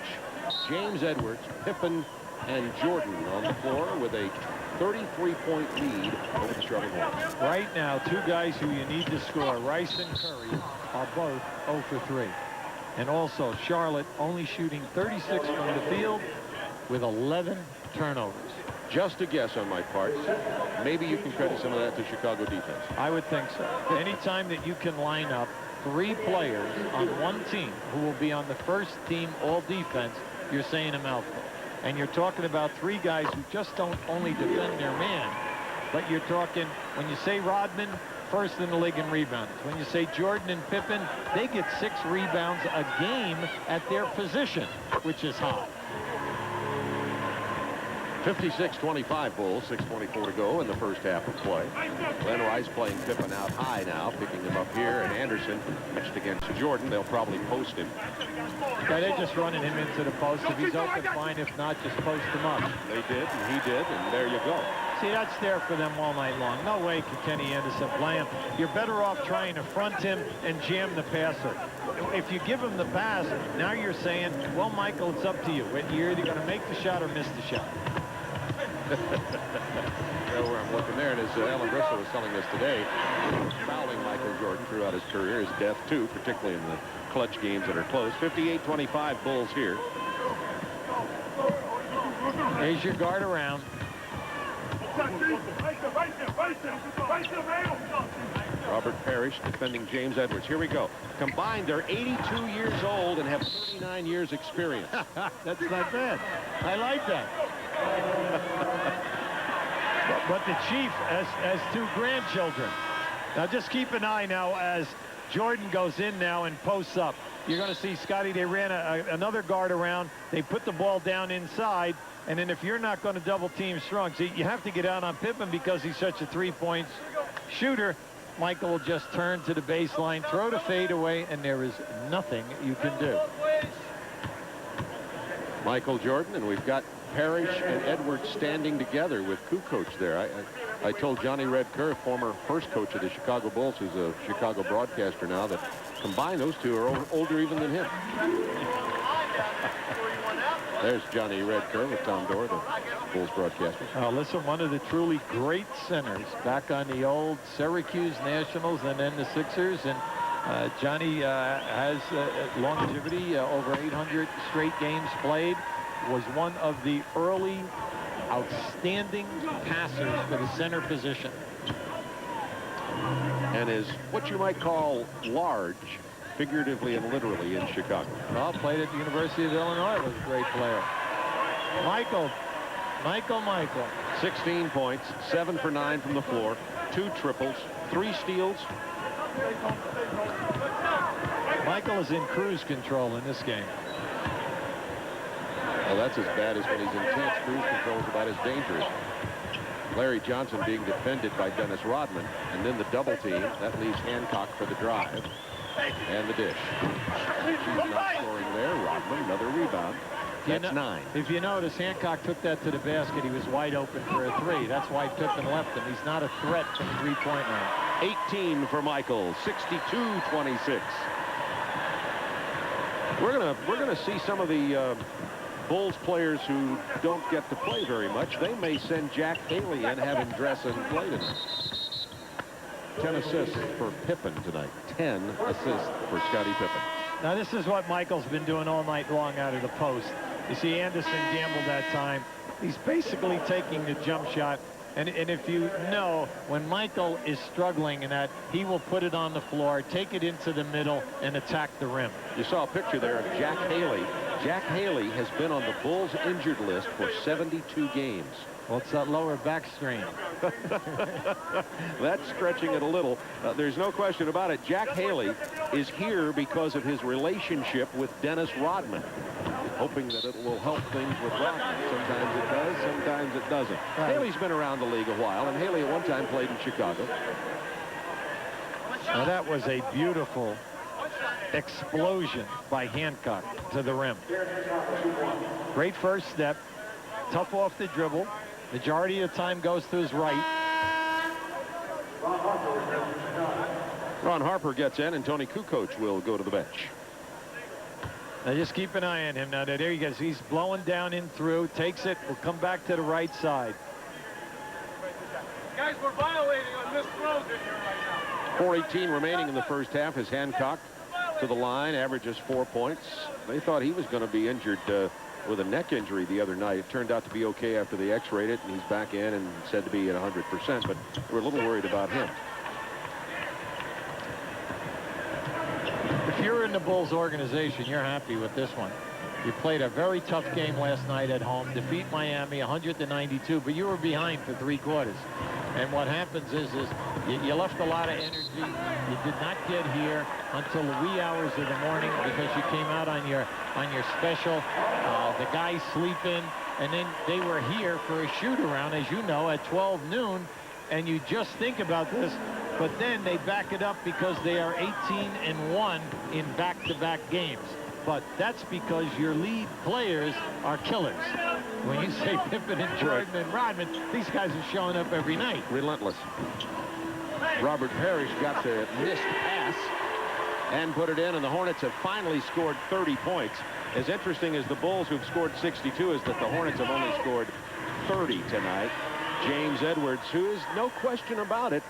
James Edwards, Pippen, and Jordan on the floor with a 33-point lead over the Charlotte Hornets. Right now, 2 guys who you need to score, Rice and Curry, are both 0 for 3. And also, Charlotte only shooting 36 from the field with 11 turnovers. Just a guess on my part. Maybe you can credit some of that to Chicago defense. I would think so. Anytime that you can line up 3 players on one team who will be on the first team all defense, you're saying a mouthful. And you're talking about 3 guys who just don't only defend their man, but you're talking, when you say Rodman, first in the league in rebounds. When you say Jordan and Pippen, they get 6 rebounds a game at their position, which is high. 56-25 Bulls, 6:24 to go in the first half of play. Glenn Rice playing Pippen out high now, picking him up here, and Anderson matched against Jordan. They'll probably post him. Yeah, they're just running him into the post. If he's open, fine. If not, just post him up. They did, and he did, and there you go. See, that's there for them all night long. No way can Kenny Anderson play him. You're better off trying to front him and jam the passer. If you give him the pass, now you're saying, well, Michael, it's up to you. You're either going to make the shot or miss the shot. Where I'm looking there, and as Alan Bristol was telling us today, fouling Michael Jordan throughout his career is death, too, particularly in the clutch games that are close. 58-25 Bulls here. There's your guard around. Robert Parrish defending James Edwards. Here we go. Combined, they're 82 years old and have 39 years experience. That's not bad. I like that. But the Chief has 2 grandchildren. Now just keep an eye now as Jordan goes in now and posts up. You're going to see, Scotty, they ran another guard around. They put the ball down inside. And then if you're not going to double team strong, see, you have to get out on Pippen because he's such a 3-point shooter. Michael will just turn to the baseline, throw the fade away, and there is nothing you can do. Michael Jordan, and we've got Parrish and Edwards standing together with Kukoc there. I told Johnny Red Kerr, former first coach of the Chicago Bulls, who's a Chicago broadcaster now, that combined those 2 are older even than him. There's Johnny Red Kerr with Tom Dorr, the Bulls broadcaster. Listen, one of the truly great centers back on the old Syracuse Nationals and then the Sixers. And Johnny has longevity, over 800 straight games played. Was one of the early outstanding passers for the center position. And is what you might call large, figuratively and literally, in Chicago. Well, played at the University of Illinois, was a great player. Michael. 16 points, 7 for 9 from the floor, 2 triples, 3 steals. Michael is in cruise control in this game. Well, that's as bad as when he's intense. Cruise control is about as dangerous. Larry Johnson being defended by Dennis Rodman, and then the double team. That leaves Hancock for the drive. And the dish. She's not scoring there. Rodman, another rebound. That's 9. If you notice, Hancock took that to the basket. He was wide open for a 3. That's why Pippen left him. He's not a threat from the 3-point line. 18 for Michael, 62-26. We're gonna see some of the Bulls players who don't get to play very much. They may send Jack Haley and have him dress and play tonight. 10 assists for Pippen tonight. 10 assists for Scottie Pippen. Now this is what Michael's been doing all night long out of the post. You see Anderson gambled that time. He's basically taking the jump shot And if you know, when Michael is struggling in that, he will put it on the floor, take it into the middle, and attack the rim. You saw a picture there of Jack Haley. Jack Haley has been on the Bulls injured list for 72 games. Well, it's that lower back strain. That's stretching it a little. There's no question about it. Jack Haley is here because of his relationship with Dennis Rodman, hoping that it will help things with Rodman. Sometimes it does, sometimes it doesn't. Right. Haley's been around the league a while, and Haley at one time played in Chicago. Now, that was a beautiful explosion by Hancock to the rim. Great first step. Tough off the dribble. Majority of the time goes to his right. Ron Harper gets in, and Tony Kukoc will go to the bench. Now just keep an eye on him. Now there he goes. He's blowing down in through. Takes it. Will come back to the right side. Guys, we're violating on this road in here right now. 4:18 remaining in the first half as Hancock to the line, averages 4 points. They thought he was going to be injured with a neck injury the other night. It turned out to be okay after they x-rayed it, and he's back in and said to be at 100%, but we're a little worried about him. If you're in the Bulls organization, you're happy with this one. You played a very tough game last night at home, defeat Miami 100-92, but you were behind for 3 quarters. And what happens is you left a lot of energy. You did not get here until the wee hours of the morning because you came out on your special. The guys sleeping, and then they were here for a shoot-around, as you know, at 12 noon. And you just think about this, but then they back it up because they are 18-1 in back-to-back games. But that's because your lead players are killers. When you say Pippen and Jordan and Rodman, these guys are showing up every night. Relentless. Robert Parrish got the missed pass and put it in, and the Hornets have finally scored 30 points. As interesting as the Bulls, who've scored 62, is that the Hornets have only scored 30 tonight. James Edwards, who is, no question about it,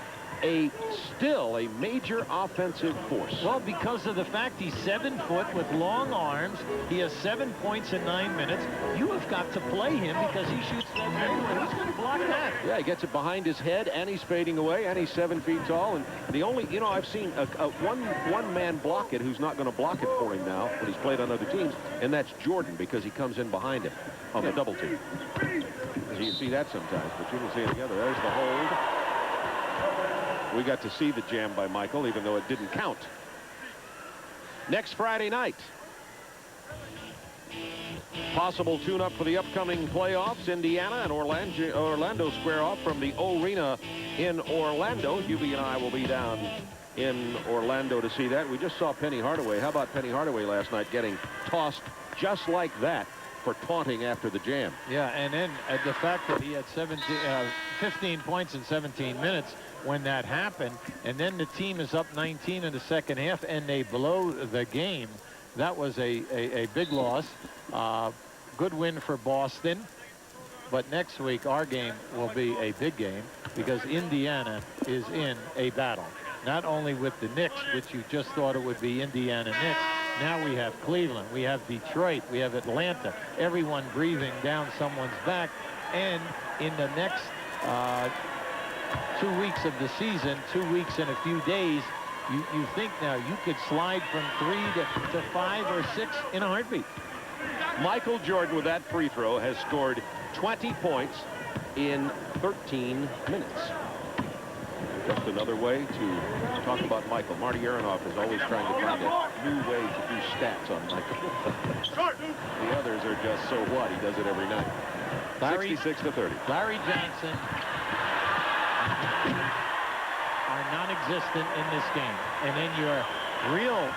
still a major offensive force. Well, because of the fact he's 7 foot with long arms, he has 7 points in 9 minutes. You have got to play him because he shoots that fadeaway. Who's going to block that? Yeah, he gets it behind his head, and he's fading away, and he's 7 feet tall. And the only, you know, I've seen one man block it who's not going to block it for him now when he's played on other teams, and that's Jordan, because he comes in behind him on the double team. You see that sometimes, but you don't see it together. There's the hold. We got to see the jam by Michael, even though it didn't count. Next Friday night, possible tune-up for the upcoming playoffs. Indiana and Orlando square off from the O-Arena in Orlando. Hubie and I will be down in Orlando to see that. We just saw Penny Hardaway. How about Penny Hardaway last night getting tossed just like that for taunting after the jam? Yeah, and then the fact that he had 15 points in 17 minutes when that happened, and then the team is up 19 in the second half and they blow the game. That was a big loss. Good win for Boston, but next week our game will be a big game because Indiana is in a battle, not only with the Knicks, which you just thought it would be Indiana Knicks. Now we have Cleveland, we have Detroit, we have Atlanta, everyone breathing down someone's back. And in the next 2 weeks of the season, 2 weeks and a few days, you think now you could slide from 3 to 5 or 6 in a heartbeat. Michael Jordan, with that free throw, has scored 20 points in 13 minutes. Just another way to talk about Michael. Marty Aronoff is always trying to find a new way to do stats on Michael. The others are just so what? He does it every night. 66-30. Larry Johnson are non-existent in this game. And then your real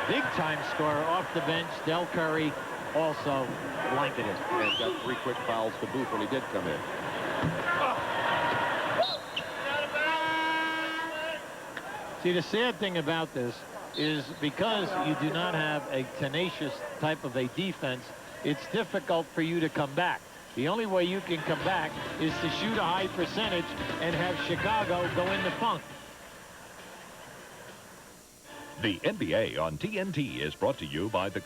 big-time scorer off the bench, Dell Curry, also blanketed it. And got 3 quick fouls to boot when he did come in. See, the sad thing about this is because you do not have a tenacious type of a defense, it's difficult for you to come back. The only way you can come back is to shoot a high percentage and have Chicago go in the funk. The NBA on TNT is brought to you by the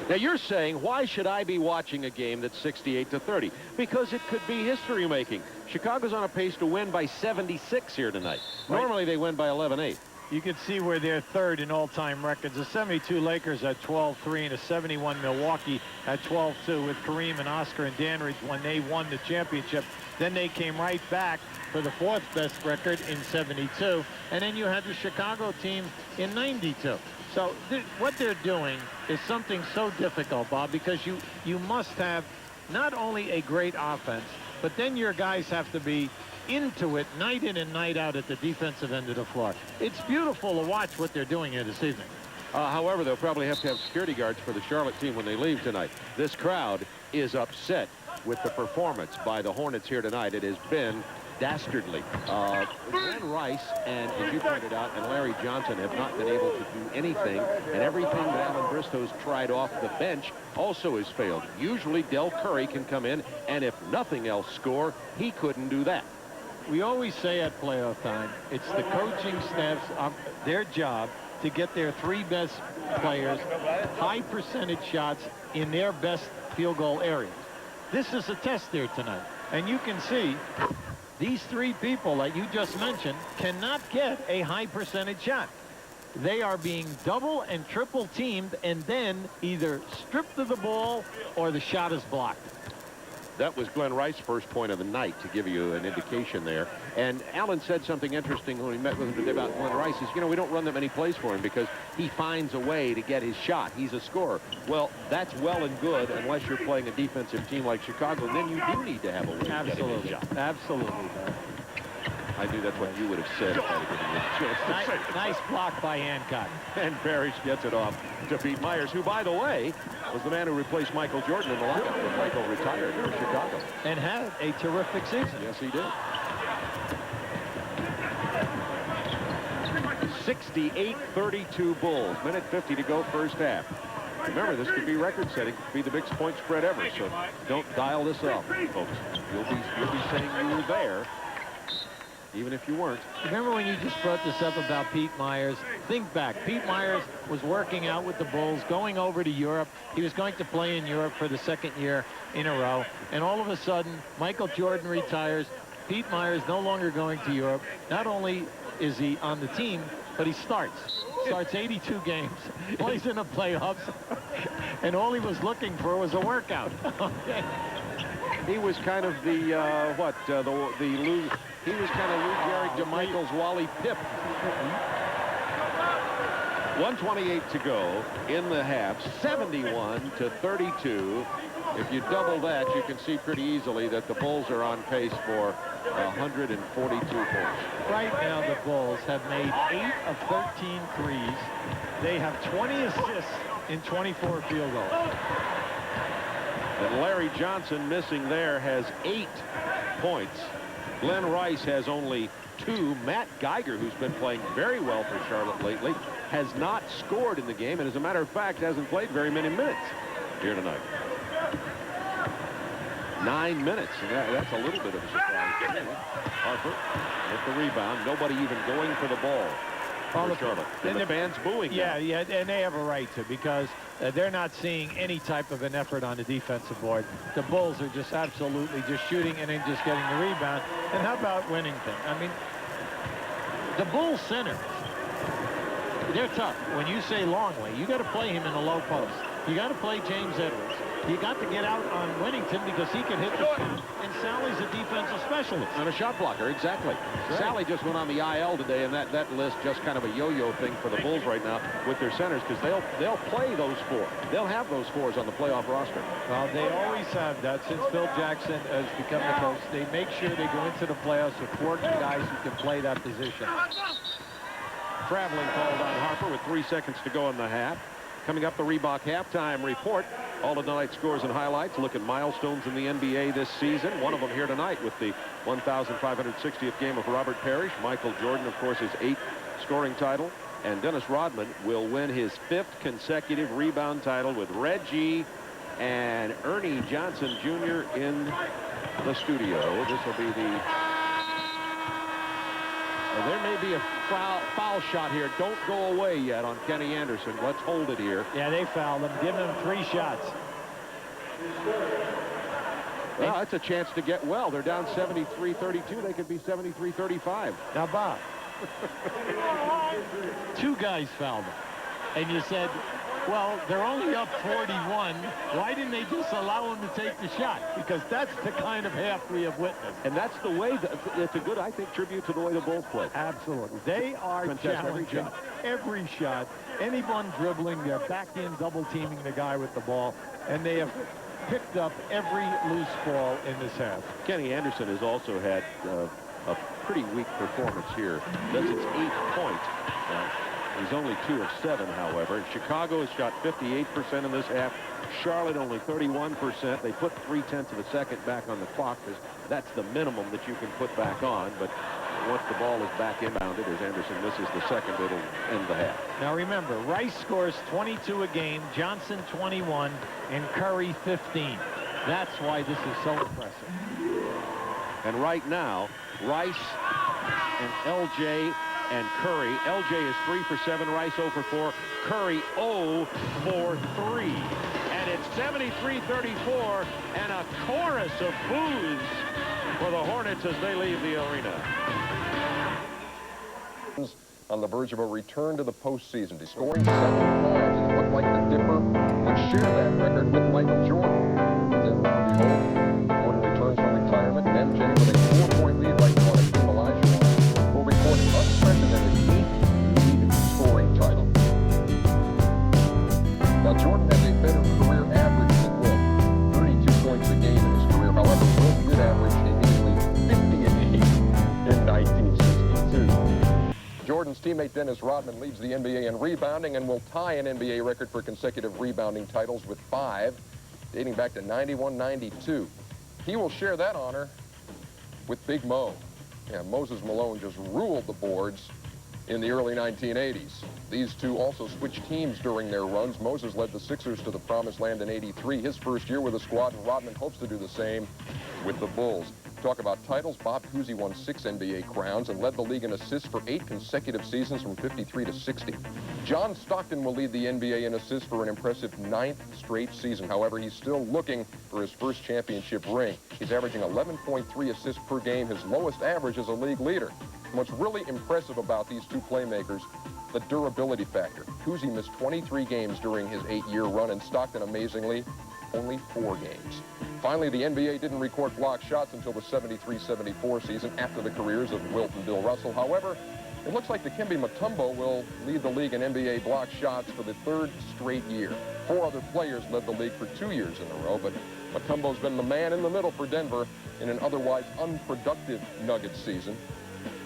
Now, you're saying, why should I be watching a game that's 68-30? Because it could be history-making. Chicago's on a pace to win by 76 here tonight. Normally, they win by 11-8. You can see where they're third in all-time records. The 72 Lakers at 12-3 and a 71 Milwaukee at 12-2 with Kareem and Oscar and Danridge when they won the championship. Then they came right back for the fourth best record in 72. And then you had the Chicago team in 92. So what they're doing is something so difficult, Bob, because you must have not only a great offense, but then your guys have to be into it night in and night out at the defensive end of the floor. It's beautiful to watch what they're doing here this evening. However, they'll probably have to have security guards for the Charlotte team when they leave tonight. This crowd is upset with the performance by the Hornets here tonight. It has been dastardly. Glenn Rice and, as you pointed out, and Larry Johnson have not been able to do anything, and everything that Alan Bristow's tried off the bench also has failed. Usually Dell Curry can come in, and if nothing else score, he couldn't do that. We always say at playoff time, it's the coaching staff's their job to get their three best players high percentage shots in their best field goal areas. This is a test there tonight, and you can see these three people that you just mentioned cannot get a high percentage shot. They are being double and triple teamed and then either stripped of the ball or the shot is blocked. That was Glenn Rice's first point of the night, to give you an indication there. And Alan said something interesting when we met with him today about Glenn Rice. Is, you know, we don't run that many plays for him because he finds a way to get his shot. He's a scorer. Well, that's well and good unless you're playing a defensive team like Chicago. And then you do need to have a way to get him his shot. Absolutely. I knew that's what you would have said if I'd given you a chance to say it. Nice block by Hancock. And Parrish gets it off to Pete Myers, who, by the way, was the man who replaced Michael Jordan in the lockout when Michael retired from Chicago. And had a terrific season. Yes, he did. 68-32 Bulls. Minute 50 to go, first half. Remember, this could be record-setting. Could be the biggest point spread ever. So don't dial this up, folks. You'll be saying you were there, even if you weren't. Remember when you just brought this up about Pete Myers? Think back. Pete Myers was working out with the Bulls, going over to Europe. He was going to play in Europe for the second year in a row. And all of a sudden, Michael Jordan retires. Pete Myers no longer going to Europe. Not only is he on the team, but he starts 82 games, plays in the playoffs, and all he was looking for was a workout. He was kind of the Lou. He was kind of Lou Gehrig to Michael's Wally Pipp. 1:28 to go in the half, 71-32. If you double that, you can see pretty easily that the Bulls are on pace for 142 points. Right now, the Bulls have made 8 of 13 threes. They have 20 assists in 24 field goals. And Larry Johnson, missing there, has 8 points. Glenn Rice has only 2. Matt Geiger, who's been playing very well for Charlotte lately, has not scored in the game, and as a matter of fact, hasn't played very many minutes here tonight. 9 minutes, and that's a little bit of a surprise. Harper with the rebound. Nobody even going for the ball for Charlotte. And the fans booing. Yeah, and they have a right to, because they're not seeing any type of an effort on the defensive board. The Bulls are just absolutely just shooting and then just getting the rebound. And how about Winnington? I mean, the Bulls center, they're tough. When you say Longley, you got to play him in the low post. You got to play James Edwards. You got to get out on Winnington because he can hit the shot. And Sally's a defensive specialist. And a shot blocker, exactly. Right. Sally just went on the IL today, and that list just kind of a yo-yo thing for the Bulls right now with their centers, because they'll play those 4. They'll have those 4s on the playoff roster. Well, they always have that since Phil Jackson has become the coach. They make sure they go into the playoffs with 4 guys who can play that position. Traveling called on Harper with 3 seconds to go in the half. Coming up, the Reebok halftime report. All of tonight's scores and highlights. Look at milestones in the NBA this season. One of them here tonight with the 1,560th game of Robert Parrish. Michael Jordan, of course, his 8th scoring title. And Dennis Rodman will win his 5th consecutive rebound title with Reggie and Ernie Johnson Jr. in the studio. This will be the And there may be a foul shot here. Don't go away yet on Kenny Anderson. Let's hold it here. Yeah, they fouled him. Give him 3 shots. Well, that's a chance to get well. They're down 73-32. They could be 73-35. Now, Bob, 2 guys fouled him. And you said, well, they're only up 41. Why didn't they just allow him to take the shot? Because that's the kind of half we have witnessed. And that's the way, it's a good, I think, tribute to the way the Bulls play. Absolutely. They are challenging every shot. Anyone dribbling, they're back in double-teaming the guy with the ball. And they have picked up every loose ball in this half. Kenny Anderson has also had a pretty weak performance here. That's his 8th point. He's only 2 of 7, however. Chicago has shot 58% in this half. Charlotte only 31%. They put 0.3 of a second back on the clock because that's the minimum that you can put back on. But once the ball is back inbounded, as Anderson misses the second, it'll end the half. Now remember, Rice scores 22 a game, Johnson 21, and Curry 15. That's why this is so impressive. And right now, Rice and LJ and Curry. LJ is 3 for 7, Rice 0 for 4, Curry 0 for 3. And it's 73-34, and a chorus of boos for the Hornets as they leave the arena. On the verge of a return to the postseason, scoring 7 times, and it looked like the Dipper would share that record with Michael Jordan. And then, behold, Jordan returns from retirement, and MJ with a 4-point lead right now on a team Elijah will record an unprecedented 8th league scoring title. Now, Jordan has a better career average than Wilt, 32 points a game in his career. However, Wilt did average immediately 50 a game in 1962. Jordan's teammate Dennis Rodman leads the NBA in rebounding and will tie an NBA record for consecutive rebounding titles with 5, dating back to 91-92. He will share that honor with Big Mo. Yeah, Moses Malone just ruled the boards in the early 1980s. These two also switched teams during their runs. Moses led the Sixers to the promised land in '83, his first year with the squad, and Rodman hopes to do the same with the Bulls. Talk about titles, Bob Cousy won 6 NBA crowns and led the league in assists for 8 consecutive seasons from 53 to 60. John Stockton will lead the NBA in assists for an impressive 9th straight season. However, he's still looking for his first championship ring. He's averaging 11.3 assists per game, his lowest average as a league leader. And what's really impressive about these two playmakers, the durability factor. Cousy missed 23 games during his 8-year run, and Stockton, amazingly, only 4 games. Finally, the NBA didn't record block shots until the 73-74 season after the careers of Wilt and Bill Russell. However, it looks like Dikembe Mutombo will lead the league in NBA block shots for the 3rd straight year. 4 other players led the league for 2 years in a row, but Mutombo's been the man in the middle for Denver in an otherwise unproductive Nuggets season.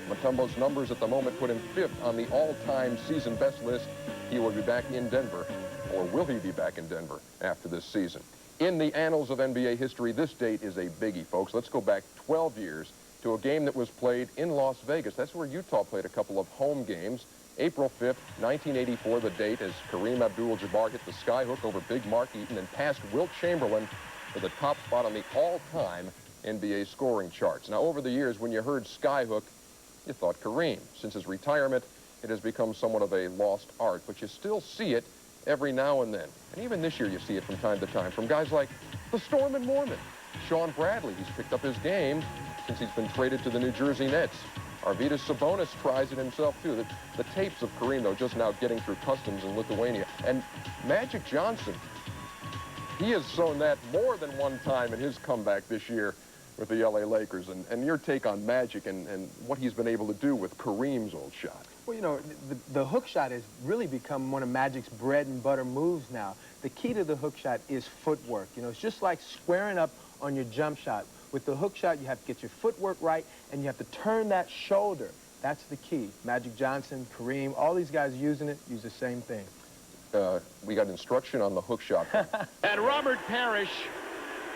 Mutombo's numbers at the moment put him 5th on the all-time season best list. He will be back in Denver, or will he be back in Denver after this season? In the annals of NBA history, this date is a biggie, folks. Let's go back 12 years to a game that was played in Las Vegas. That's where Utah played a couple of home games. April 5th, 1984, the date, as Kareem Abdul-Jabbar hit the skyhook over Big Mark Eaton and passed Wilt Chamberlain for the top spot on the all-time NBA scoring charts. Now, over the years, when you heard skyhook, you thought Kareem. Since his retirement, it has become somewhat of a lost art, but you still see it every now and then. And even this year, you see it from time to time from guys like the Storm and Mormon. Sean Bradley, he's picked up his game since he's been traded to the New Jersey Nets. Arvydas Sabonis tries it himself, too. The tapes of Kareem, though, just now getting through customs in Lithuania. And Magic Johnson, he has shown that more than one time in his comeback this year with the L.A. Lakers. And your take on Magic and what he's been able to do with Kareem's old shot. Well, you know, the hook shot has really become one of Magic's bread and butter moves now. The key to the hook shot is footwork. You know, it's just like squaring up on your jump shot. With the hook shot, you have to get your footwork right, and you have to turn that shoulder. That's the key. Magic Johnson, Kareem, all these guys using it use the same thing. We got instruction on the hook shot. And Robert Parrish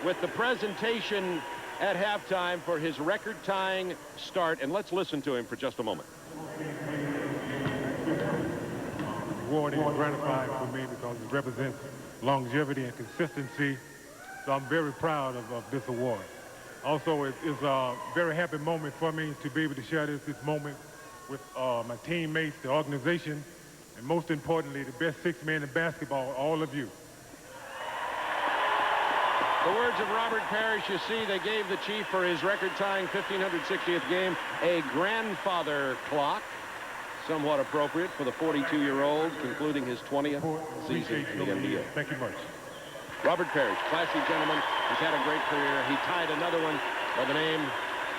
with the presentation at halftime for his record-tying start. And let's listen to him for just a moment. Rewarding and gratifying for me because it represents longevity and consistency. So I'm very proud of this award. Also, it's a very happy moment for me to be able to share this moment with my teammates, the organization, and most importantly, the best 6 men in basketball, all of you. The words of Robert Parrish, you see, they gave the Chief for his record-tying 1,560th game a grandfather clock. Somewhat appropriate for the 42-year-old concluding his 20th season in the NBA. Thank you much. Robert Parrish, classy gentleman. He's had a great career. He tied another one by the name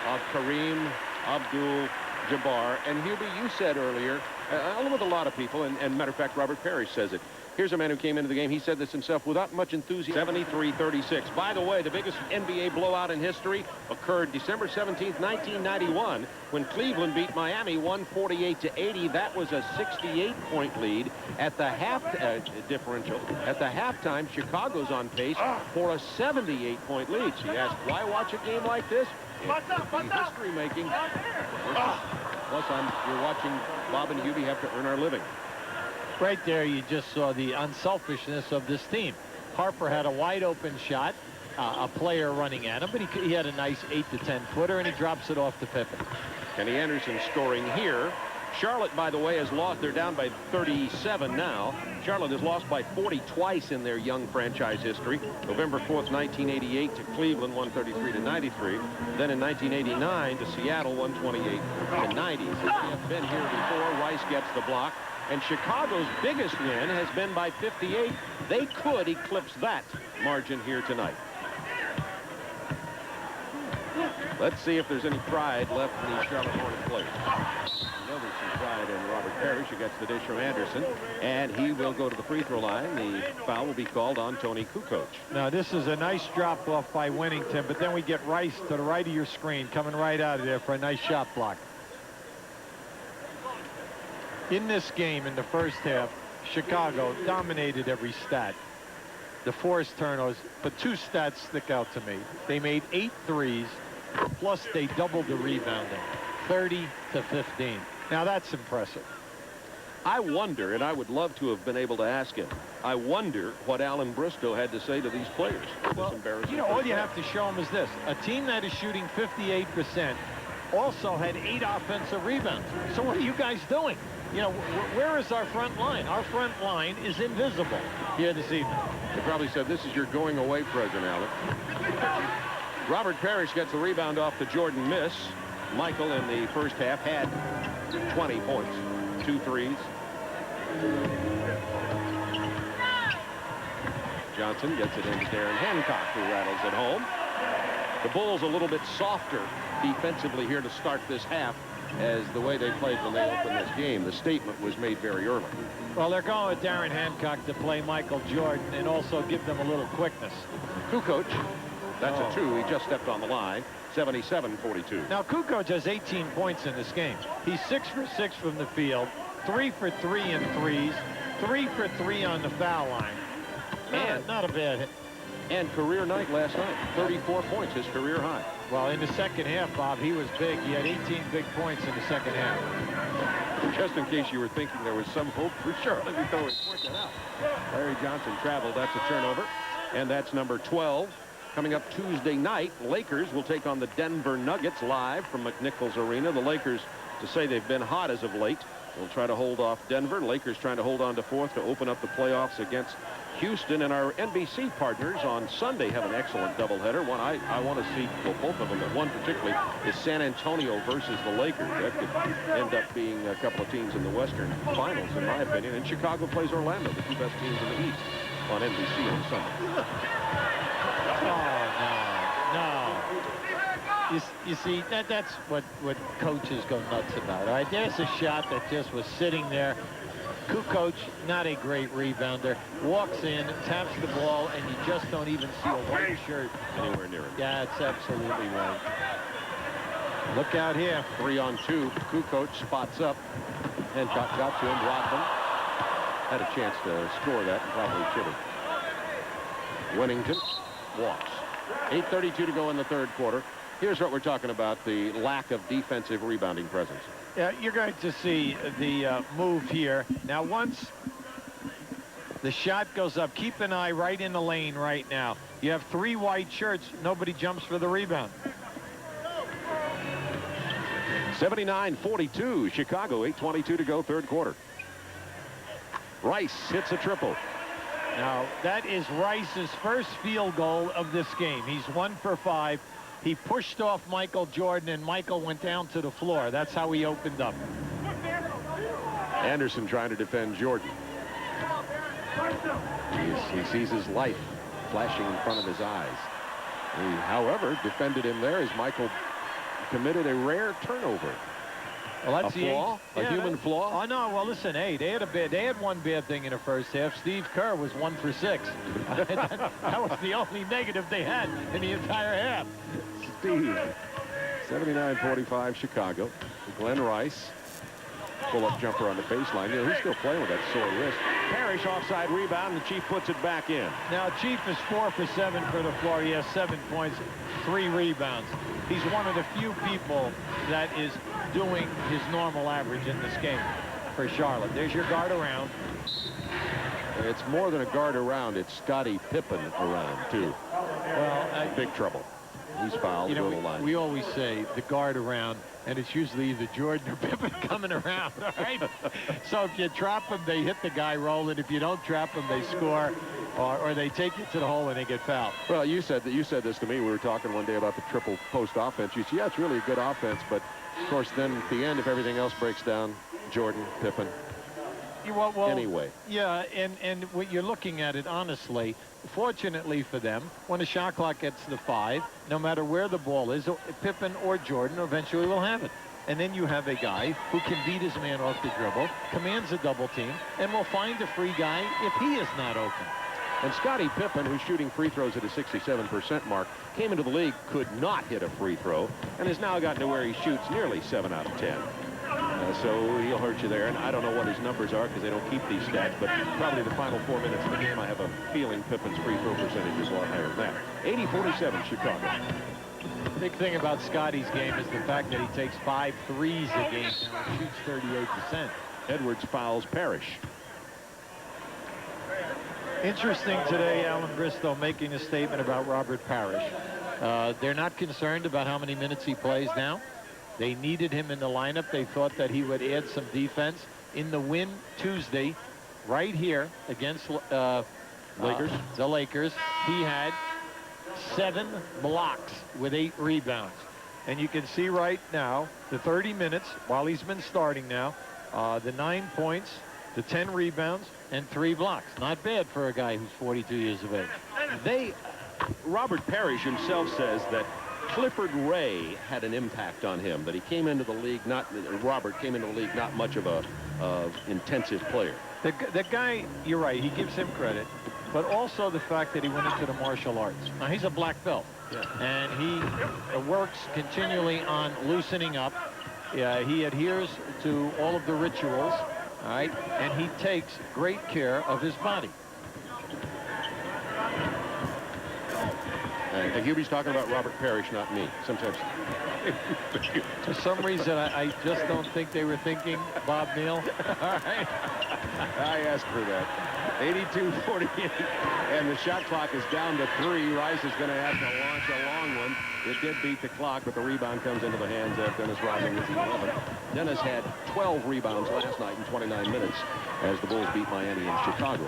of Kareem Abdul-Jabbar. And Hubie, you said earlier, along with a lot of people, and matter of fact, Robert Parrish says it. Here's a man who came into the game. He said this himself without much enthusiasm. 73-36. By the way, the biggest NBA blowout in history occurred December 17th, 1991, when Cleveland beat Miami 148-80. That was a 68-point lead at the half differential. At the halftime, Chicago's on pace for a 78-point lead. She asked, why watch a game like this? History making. Plus, you're watching Bob and Hubie have to earn our living. Right there, you just saw the unselfishness of this team. Harper had a wide-open shot, a player running at him, but he had a nice 8 to 10 footer, and he drops it off to Pippen. Kenny Anderson scoring here. Charlotte, by the way, has lost. They're down by 37 now. Charlotte has lost by 40 twice in their young franchise history. November 4th, 1988 to Cleveland, 133-93. Then in 1989 to Seattle, 128-90. So they have been here before. Rice gets the block. And Chicago's biggest win has been by 58. They could eclipse that margin here tonight. Let's see if there's any pride left in these Charlotte Hornets players. You know there's some pride in Robert Parrish, who gets the dish from Anderson, and he will go to the free throw line. The foul will be called on Tony Kukoc. Now, this is a nice drop-off by Winnington, but then we get Rice to the right of your screen, coming right out of there for a nice shot block. In this game, in the first half, Chicago dominated every stat. The forced turnovers, but 2 stats stick out to me. They made 8 threes, plus they doubled the rebounding, 30 to 15. Now, that's impressive. I wonder, and I would love to have been able to ask him, I wonder what Alan Bristow had to say to these players. Well, you know, all you have to show them is this. A team that is shooting 58% also had 8 offensive rebounds. So what are you guys doing? You know, where is our front line? Our front line is invisible here this evening. They probably said, this is your going away present, Alec. Robert Parrish gets the rebound off the Jordan miss. Michael in the first half had 20 points, 2 threes. Johnson gets it into Darren Hancock, who rattles it home. The Bulls a little bit softer defensively here to start this half as the way they played when they opened this game. The statement was made very early. Well, they're going with Darren Hancock to play Michael Jordan and also give them a little quickness. Kukoc, that's a 2. He just stepped on the line. 77-42. Now, Kukoc has 18 points in this game. He's 6 for 6 from the field, 3 for 3 in threes, 3 for 3 on the foul line. And not a bad hit. And career night last night. 34 points, his career high. Well, in the second half, Bob, he was big. He had 18 big points in the second half. Just in case you were thinking there was some hope for Charlotte, we thought we'd point that out. Larry Johnson traveled. That's a turnover. And that's number 12. Coming up Tuesday night, Lakers will take on the Denver Nuggets live from McNichols Arena. The Lakers, to say they've been hot as of late, will try to hold off Denver. Lakers trying to hold on to 4th to open up the playoffs against Houston. And our NBC partners on Sunday have an excellent doubleheader. One I want to see, well, both of them, but one particularly is San Antonio versus the Lakers. That could end up being a couple of teams in the Western Finals, in my opinion. And Chicago plays Orlando, the 2 best teams in the East, on NBC on Sunday. Oh, no. You see, that's what coaches go nuts about. All right, there's a shot that just was sitting there. Kukoc, not a great rebounder, walks in, taps the ball, and you just don't even see a white shirt anywhere near it. Yeah, it's absolutely right. Look out here. 3-on-2. Kukoc spots up. And got to him. Rodman had a chance to score that and probably should have. Winnington walks. 8:32 to go in the third quarter. Here's what we're talking about, the lack of defensive rebounding presence. Yeah, you're going to see the move here. Now, once the shot goes up, keep an eye right in the lane right now. You have 3 white shirts. Nobody jumps for the rebound. 79-42, Chicago, 8:22 to go, third quarter. Rice hits a triple. Now, that is Rice's first field goal of this game. He's 1 for 5. He pushed off Michael Jordan, and Michael went down to the floor. That's how he opened up. Anderson trying to defend Jordan. He sees his life flashing in front of his eyes. He, however, defended him there as Michael committed a rare turnover. Well, that's a flaw? A human flaw? Oh, no. Well, listen, hey, they had one bad thing in the first half. Steve Kerr was 1 for 6. that was the only negative they had in the entire half. Steve. 79-45 Chicago. Glenn Rice. Pull-up jumper on the baseline. You know, he's still playing with that sore wrist. Parrish offside rebound, and the Chief puts it back in. Now, Chief is 4 for 7 for the floor. He has 7 points, 3 rebounds. He's one of the few people that is doing his normal average in this game for Charlotte. There's your guard around. It's more than a guard around. It's Scottie Pippen around, too. Well, big trouble. He's fouled. You know, we always say the guard around, and it's usually either Jordan or Pippen coming around, all right? So if you trap them, they hit the guy rolling. If you don't trap them, they score, or they take you to the hole and they get fouled. Well, you said this to me. We were talking one day about the triple post offense. You said, yeah, it's really a good offense, but of course, then at the end, if everything else breaks down, Jordan, Pippen. Well, anyway. Yeah, and what you're looking at it, honestly, fortunately for them, when the shot clock gets to 5, no matter where the ball is, Pippen or Jordan eventually will have it. And then you have a guy who can beat his man off the dribble, commands a double team, and will find a free guy if he is not open. And Scottie Pippen, who's shooting free throws at a 67% mark, came into the league, could not hit a free throw, and has now gotten to where he shoots nearly 7 out of 10. So he'll hurt you there, and I don't know what his numbers are because they don't keep these stats, but probably the final 4 minutes of the game, I have a feeling Pippen's free throw percentage is a lot higher than that. 80-47 Chicago. The big thing about Scottie's game is the fact that he takes 5 threes a game now and shoots 38%. Edwards fouls Parrish. Interesting today, Alan Bristow making a statement about Robert Parrish. They're not concerned about how many minutes he plays now. They needed him in the lineup. They thought that he would add some defense. In the win Tuesday, right here against the Lakers, he had 7 blocks with 8 rebounds. And you can see right now, the 30 minutes, while he's been starting now, the 9 points, the 10 rebounds, and 3 blocks. Not bad for a guy who's 42 years of age. Robert Parrish himself says that Clifford Ray had an impact on him, that he came into the league Robert came into the league not much of a intensive player. The guy, you're right, he gives him credit, but also the fact that he went into the martial arts. Now, he's a black belt, and he works continually on loosening up. He adheres to all of the rituals, all right, and he takes great care of his body. And Hubie's talking about Robert Parrish, not me. Sometimes. For some reason, I just don't think they were thinking Bob Neal. All right. I asked for that. 82-48. And the shot clock is down to 3. Rice is going to have to launch a long one. It did beat the clock, but the rebound comes into the hands of Dennis Rodman with 11. Dennis had 12 rebounds last night in 29 minutes as the Bulls beat Miami in Chicago.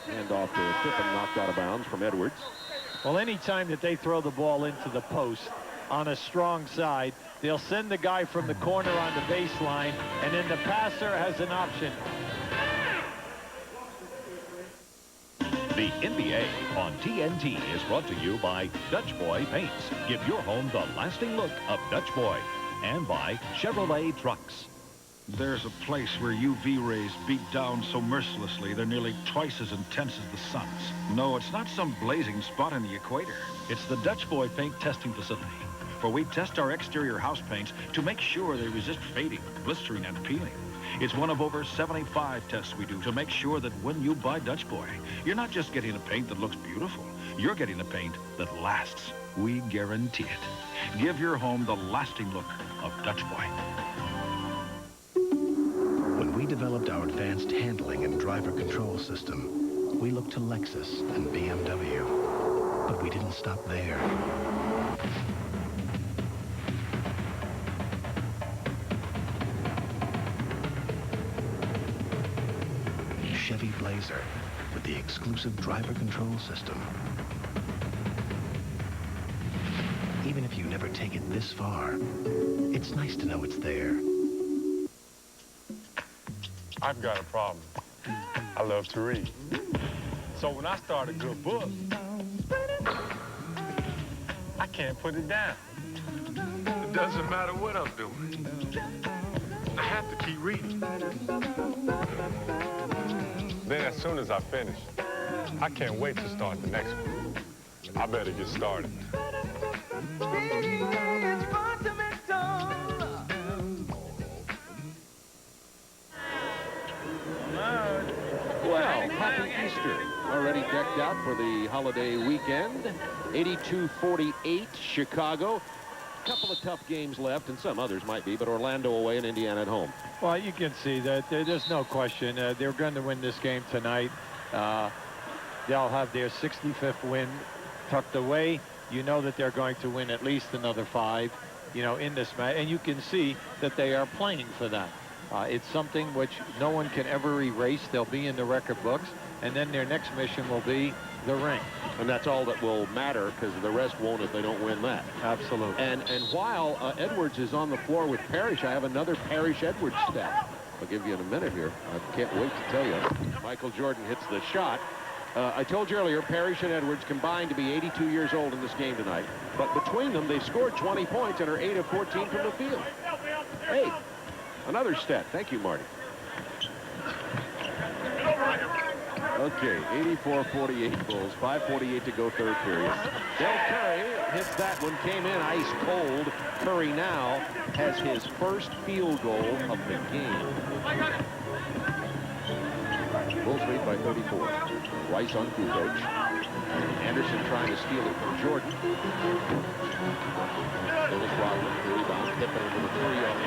Hand off to Pippen, knocked out of bounds from Edwards. Well, anytime that they throw the ball into the post on a strong side, they'll send the guy from the corner on the baseline, and then the passer has an option. The NBA on TNT is brought to you by Dutch Boy Paints. Give your home the lasting look of Dutch Boy. And by Chevrolet Trucks. There's a place where UV rays beat down so mercilessly they're nearly twice as intense as the sun's. No, it's not some blazing spot in the equator. It's the Dutch Boy Paint Testing Facility, where we test our exterior house paints to make sure they resist fading, blistering, and peeling. It's one of over 75 tests we do to make sure that when you buy Dutch Boy, you're not just getting a paint that looks beautiful. You're getting a paint that lasts. We guarantee it. Give your home the lasting look of Dutch Boy. When we developed our advanced handling and driver control system, we looked to Lexus and BMW. But we didn't stop there. Chevy Blazer with the exclusive driver control system. Even if you never take it this far, it's nice to know it's there. I've got a problem. I love to read. So when I start a good book, I can't put it down. It doesn't matter what I'm doing. I have to keep reading. Then as soon as I finish, I can't wait to start the next one. I better get started. Well, happy Easter. Already decked out for the holiday weekend. 82-48 Chicago. A couple of tough games left, and some others might be, but Orlando away and Indiana at home. Well, you can see that there's no question. They're going to win this game tonight. They'll have their 65th win tucked away. You know that they're going to win at least another 5, you know, in this match. And you can see that they are playing for that. It's something which no one can ever erase. They'll be in the record books. And then their next mission will be the ring. And that's all that will matter, because the rest won't if they don't win that. Absolutely. And while Edwards is on the floor with Parrish, I have another Parrish-Edwards stat. I'll give you in a minute here. I can't wait to tell you. Michael Jordan hits the shot. I told you earlier, Parrish and Edwards combined to be 82 years old in this game tonight. But between them, they've scored 20 points and are 8 of 14 from the field. Hey, another stat. Thank you, Marty. Okay, 84-48 Bulls, 5:48 to go, third period. Dell Curry hits that one, came in ice cold. Curry now has his first field goal of the game. Bulls lead by 34. Rice on Kukoc. Anderson trying to steal it from Jordan. Dennis Rodman, the rebound. Pippen into the 3 on the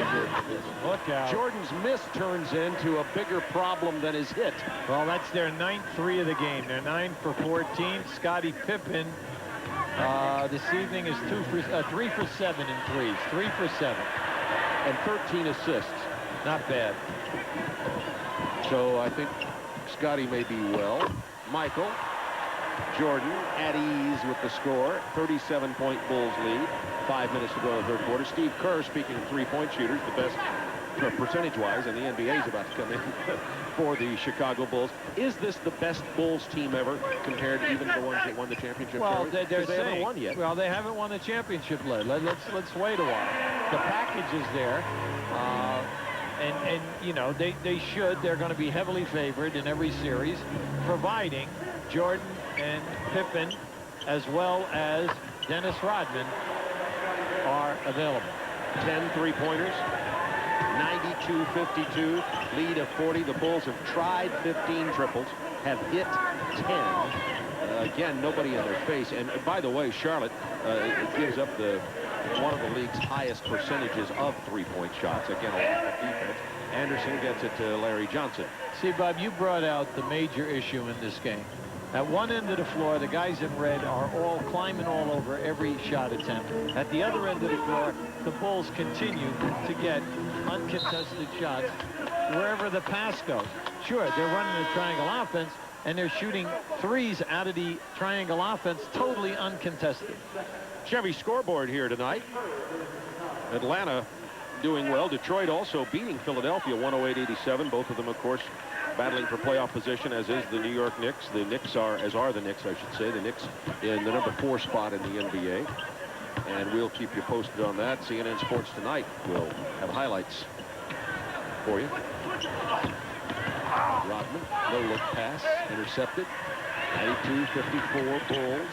miss. Look out. Jordan's miss turns into a bigger problem than his hit. Well, that's their 9th 3 of the game. They're 9 for 14. Scottie Pippen this evening is 3 for 7 in threes. 3 for 7. And 13 assists. Not bad. So I think Scottie may be well. Michael Jordan at ease with the score. 37-point Bulls lead. 5 minutes to go in the third quarter. Steve Kerr, speaking of three-point shooters, the best percentage-wise, and the NBA is about to come in for the Chicago Bulls. Is this the best Bulls team ever compared to even the ones that won the championship? Well, they haven't won yet. Well, they haven't won the championship yet. Let's wait a while. The package is there. And you know, they should. They're going to be heavily favored in every series, providing Jordan and Pippen, as well as Dennis Rodman, are available. 10 three-pointers, 92-52, lead of 40. The Bulls have tried 15 triples, have hit 10. Again, nobody in their face. And by the way, Charlotte gives up one of the league's highest percentages of three-point shots. Again, a lot of defense. Anderson gets it to Larry Johnson. See, Bob, you brought out the major issue in this game. At one end of the floor, the guys in red are all climbing all over every shot attempt. At the other end of the floor, the Bulls continue to get uncontested shots wherever the pass goes. Sure, they're running a triangle offense, and they're shooting threes out of the triangle offense, totally uncontested. Chevy scoreboard here tonight. Atlanta doing well. Detroit also beating Philadelphia 108-87. Both of them, of course, battling for playoff position, as is the New York Knicks. The Knicks are the Knicks, I should say. The Knicks in the number 4 spot in the NBA. And we'll keep you posted on that. CNN Sports Tonight will have highlights for you. Rodman, no-look pass, intercepted. 92-54 Bulls.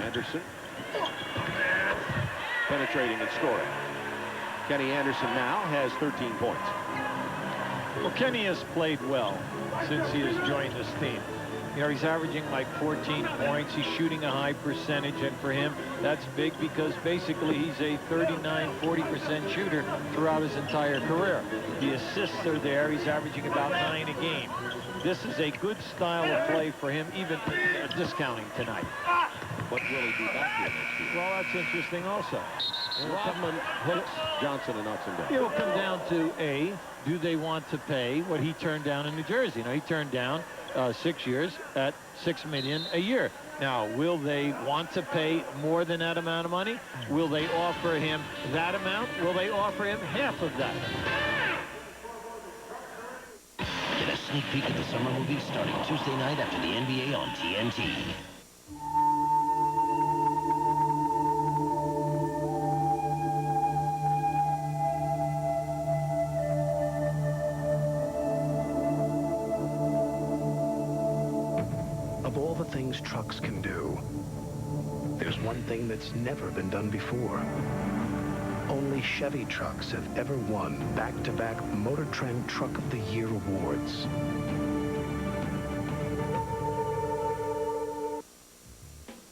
Anderson penetrating and scoring. Kenny Anderson now has 13 points. Well, Kenny has played well since he has joined this team. You know, he's averaging like 14 points. He's shooting a high percentage, and for him, that's big because basically he's a 39-40% shooter throughout his entire career. The assists are there. He's averaging about 9 a game. This is a good style of play for him, even discounting tonight. But will he be back here next year? Well, that's interesting also. Rodman hooks Johnson and knocks him down. It'll come down to do they want to pay what he turned down in New Jersey? He turned down 6 years at $6 million a year. Now, will they want to pay more than that amount of money? Will they offer him that amount? Will they offer him half of that? Get a sneak peek at the summer movie starting Tuesday night after the NBA on TNT. Of all the things trucks can do, there's one thing that's never been done before. Only Chevy trucks have ever won back-to-back Motor Trend Truck of the Year awards.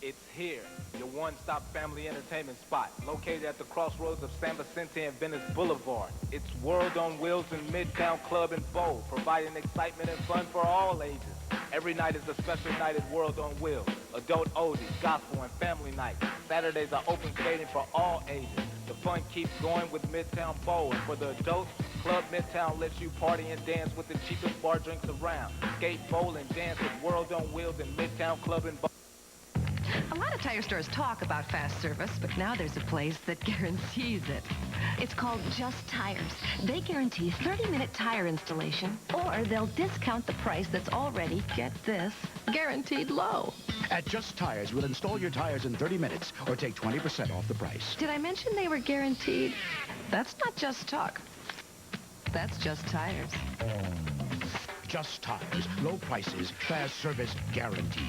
It's here, your one-stop family entertainment spot, located at the crossroads of San Vicente and Venice Boulevard. It's World on Wheels in Midtown Club and Bowl, providing excitement and fun for all ages. Every night is a special night at World on Wheels. Adult oldies, gospel, and family night. Saturdays are open skating for all ages. The fun keeps going with Midtown Bowl. And for the adults, Club Midtown lets you party and dance with the cheapest bar drinks around. Skate, bowl, and dance at World on Wheels in Midtown Club and Bowl. A lot of tire stores talk about fast service, but now there's a place that guarantees it. It's called Just Tires. They guarantee 30-minute tire installation, or they'll discount the price that's already, get this, guaranteed low. At Just Tires, we'll install your tires in 30 minutes or take 20% off the price. Did I mention they were guaranteed? That's not just talk. That's Just Tires. Just Tires. Low prices, fast service guaranteed.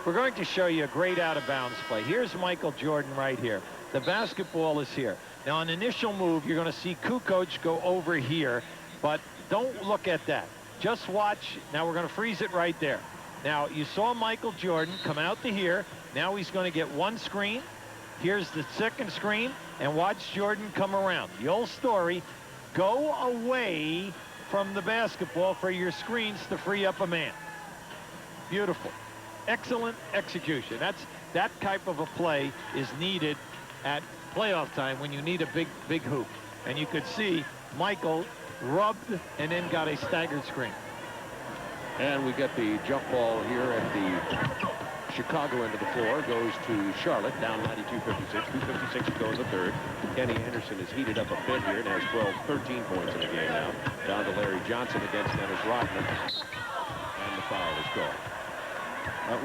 We're going to show you a great out-of-bounds play. Here's Michael Jordan right here. The basketball is here. Now, on initial move, you're going to see Kukoc go over here, but don't look at that. Just watch. Now, we're going to freeze it right there. Now, you saw Michael Jordan come out to here. Now he's going to get one screen. Here's the second screen, and watch Jordan come around. The old story, go away from the basketball for your screens to free up a man. Beautiful. Excellent execution. That type of a play is needed at playoff time when you need a big hoop. And you could see Michael rubbed and then got a staggered screen. And we get the jump ball here at the Chicago end of the floor. Goes to Charlotte, down 92-56. 2:56 to go in the third. Kenny Anderson has heated up a bit here and has 13 points in the game now. Down to Larry Johnson against Dennis Rodman. And the foul is called.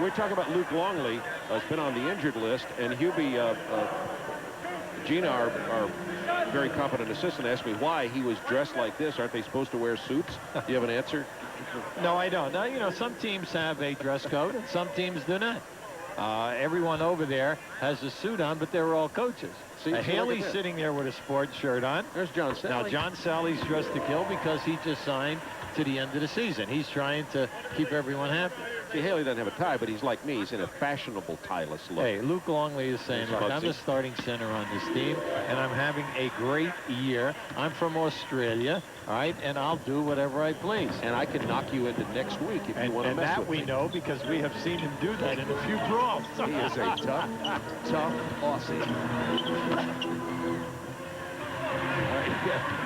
We're talking about Luke Longley, has been on the injured list, and Hubie, Gina, our very competent assistant, asked me why he was dressed like this. Aren't they supposed to wear suits? Do you have an answer? No, I don't. Now, you know, some teams have a dress code, and some teams do not. Everyone over there has a suit on, but they're all coaches. Haley's sitting there with a sports shirt on. There's John Sally. Now, John Sally's dressed to kill because he just signed to the end of the season. He's trying to keep everyone happy. See, Haley doesn't have a tie, but he's like me. He's in a fashionable tie-less look. Hey, Luke Longley is saying, look, I'm the starting center on this team, and I'm having a great year. I'm from Australia, all right, and I'll do whatever I please. And I can knock you into next week if you want to mess with me. And that we know because we have seen him do that in a few brawls. He is a tough Aussie.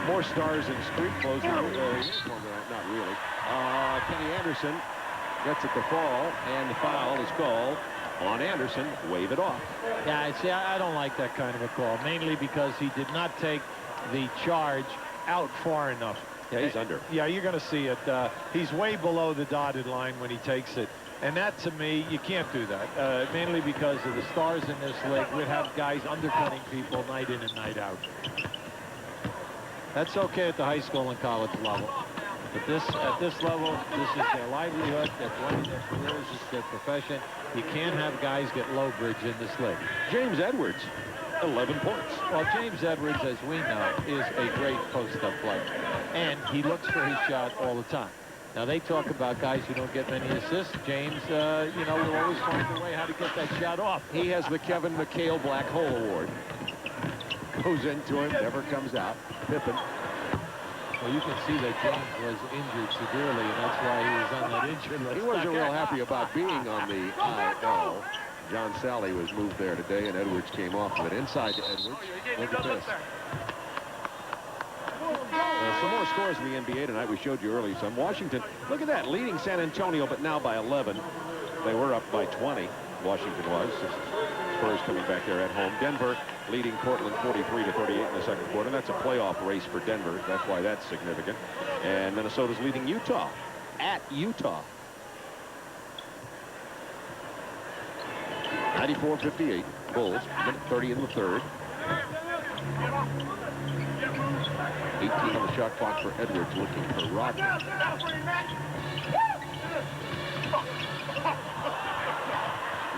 More stars in street clothes than uniform, not really. Kenny Anderson gets it to fall, and the foul is called on Anderson. Wave it off. Yeah, see, I don't like that kind of a call, mainly because he did not take the charge out far enough. Yeah, he's under. Yeah, you're going to see it. He's way below the dotted line when he takes it. And that, to me, you can't do that, mainly because of the stars in this league. We'd have guys undercutting people night in and night out. That's okay at the high school and college level. But at this level, this is their livelihood, they're playing their careers, this is their profession. You can't have guys get low bridge in this league. James Edwards, 11 points. Well, James Edwards, as we know, is a great post-up player. And he looks for his shot all the time. Now, they talk about guys who don't get many assists. James, you know, will always find a way how to get that shot off. He has the Kevin McHale Black Hole Award. Goes into him, never comes out. Pippen. Well, you can see that James was injured severely, and that's why he was on that injured list. He wasn't real happy about being on the IL. John Sally was moved there today, and Edwards came off of it. Inside to Edwards. Look at this. Some more scores in the NBA tonight. We showed you early some. Washington, look at that, leading San Antonio, but now by 11. They were up by 20. Washington was. Spurs coming back there at home. Denver leading Portland 43-38 in the second quarter. That's a playoff race for Denver. That's why that's significant. And Minnesota's leading Utah at Utah. 94-58. Bulls, minute 30 in the third. 18 on the shot clock for Edwards, looking for Rodman.